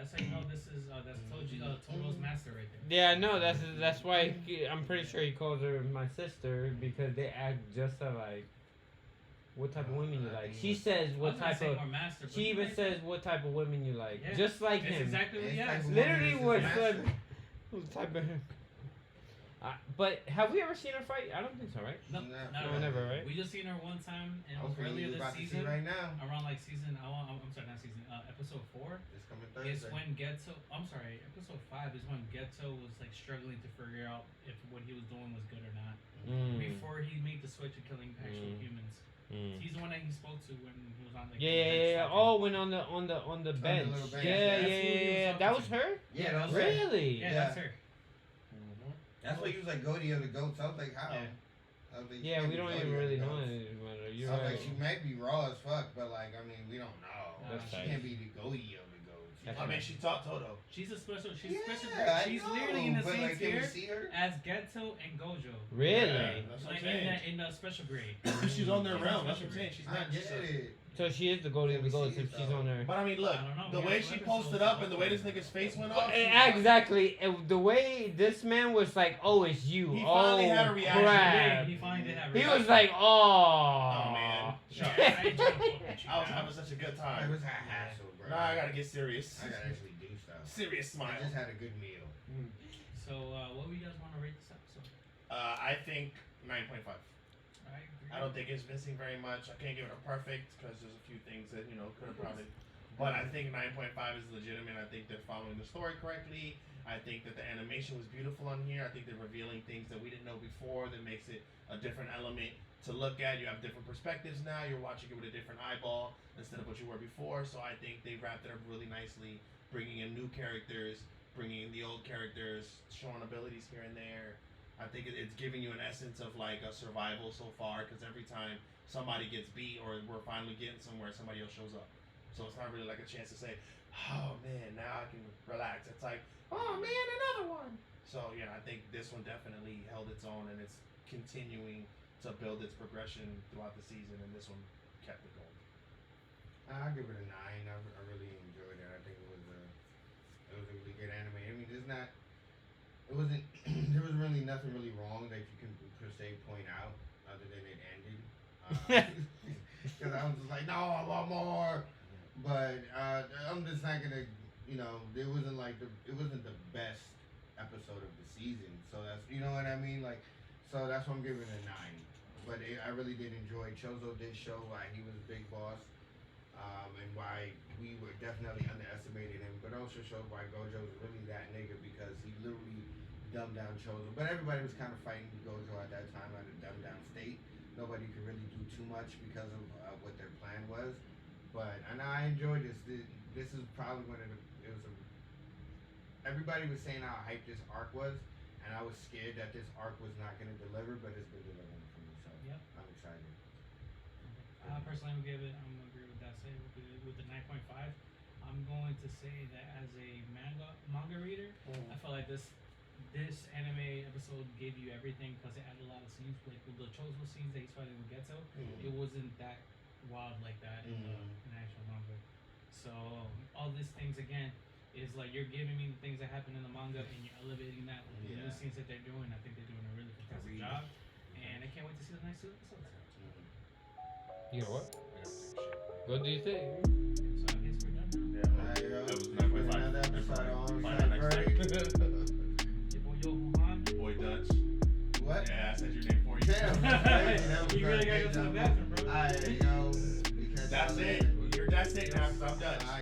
No, that's how you know this is that's Toto's master right there. Yeah, no, that's why I'm pretty sure he calls her my sister because they act just alike. What type of women you like? She says I was what gonna type say of. more master, but She you even guys- says what type of women you like, Yeah, just like It's him. exactly what he It's asked. like Literally woman what is type, master. what type of. But have we ever seen her fight? I don't think so, right? No, No, not No, really. never, right? We just seen her one time, and it was Okay, earlier you this about to see season. right now. Around like season, I'm sorry, not season. Episode 4 It's coming is Thursday. when Geto. I'm sorry, episode 5 is when Geto was like struggling to figure out if what he was doing was good or not. Mm. Before he made the switch to killing actual Mm. humans. Mm. He's the one that he spoke to when he was on like. Yeah, the yeah, bench yeah. talking. Oh, when on the bench. little bench. Yeah, That's yeah, who he was yeah. talking That was to. her. Yeah, that was Really? Yeah, Yeah. that's her. That's why he was like Goaty of the goats. I was like, how? Yeah. I was like, she Yeah, can't we be don't Goaty even of the really know goats. anything about her. You're I was right. like, she might be raw as fuck, but like, I mean, we don't know. That's She right. can't be the Goaty of the goats. That's I mean, she taught Toto. She's a special. She's Yeah, special. I She's know, literally in the but same like, can we tier see her? as Geto and Gojo. Really? Yeah, that's what I'm Like saying. in the special grade. She's on their realm. That's what I'm saying. She's I not get just a- it. So she is the goalie of the goats if she's on her. But I mean, look, I don't know, the we way have she some posted episodes up and the way this nigga's face went off. Exactly. The way this man was like, "Oh, it's you." He Oh, finally had a reaction. crap. He finally did have. He reaction. was like, "Oh." Oh, man. Yeah, I ain't trying to fuck with you, I was man. having such a good It time. was a hassle, bro. Nah, I gotta get serious. I gotta actually do stuff. Serious I smile. just had a good meal. So, what do you guys want to rate this episode? I think 9.5. I agree. I don't think it's missing very much. I can't give it a perfect because there's a few things that could have probably. But I think 9.5 is legitimate. I think they're following the story correctly. I think that the animation was beautiful on here. I think they're revealing things that we didn't know before that makes it a different element to look at. You have different perspectives now. You're watching it with a different eyeball instead of what you were before. So I think they wrapped it up really nicely, bringing in new characters, bringing in the old characters, showing abilities here and there. I think it's giving you an essence of like a survival so far because every time somebody gets beat or we're finally getting somewhere, somebody else shows up. So it's not really like a chance to say, oh man, now I can relax. It's like, oh man, another one. So yeah, I think this one definitely held its own and it's continuing to build its progression throughout the season, and this one kept it going. I'll give it a 9. I really enjoyed it. I think it was a really good anime. I mean, it wasn't there was really nothing really wrong that you can per se point out other than it ended. Because I was just like, no, I want more. But I'm just not gonna, it wasn't the best episode of the season. So that's, you know what I mean? Like, so that's why I'm giving it a 9. But I really did enjoy it. Chozo did show why he was a big boss, and why we were definitely underestimated him. But also showed why Gojo was really that nigga because he literally dumbed down Chozo. But everybody was kind of fighting Gojo at that time at a dumbed down state. Nobody could really do too much because of what their plan was. But and I enjoyed this. This is probably one of the. Everybody was saying how hyped this arc was, and I was scared that this arc was not going to deliver, but it's been delivering for me. So Yep. I'm excited. Personally, I'm gonna agree with that. Say with the 9.5, I'm going to say that as a manga reader, I felt like this anime episode gave you everything because it added a lot of scenes. Like with the Chozo scenes that he's fighting with Geto, it wasn't that wild like that in actual manga. So all these things again is like you're giving me the things that happen in the manga and you're elevating that with the new scenes that they're doing. I think they're doing a really fantastic job, and I can't wait to see the next 2 episodes. You know what? What do you think? So I guess we're done now. Yeah. There That was 9.5. Another episode on Find out next time. Your boy Johan. Boy Dutch. What? Yeah, I said your name for you. Damn, that's crazy. That was You really crazy. gotta go to the bathroom, bro. Alright, because That's it. That's it now, because I'm Dutch. Alright,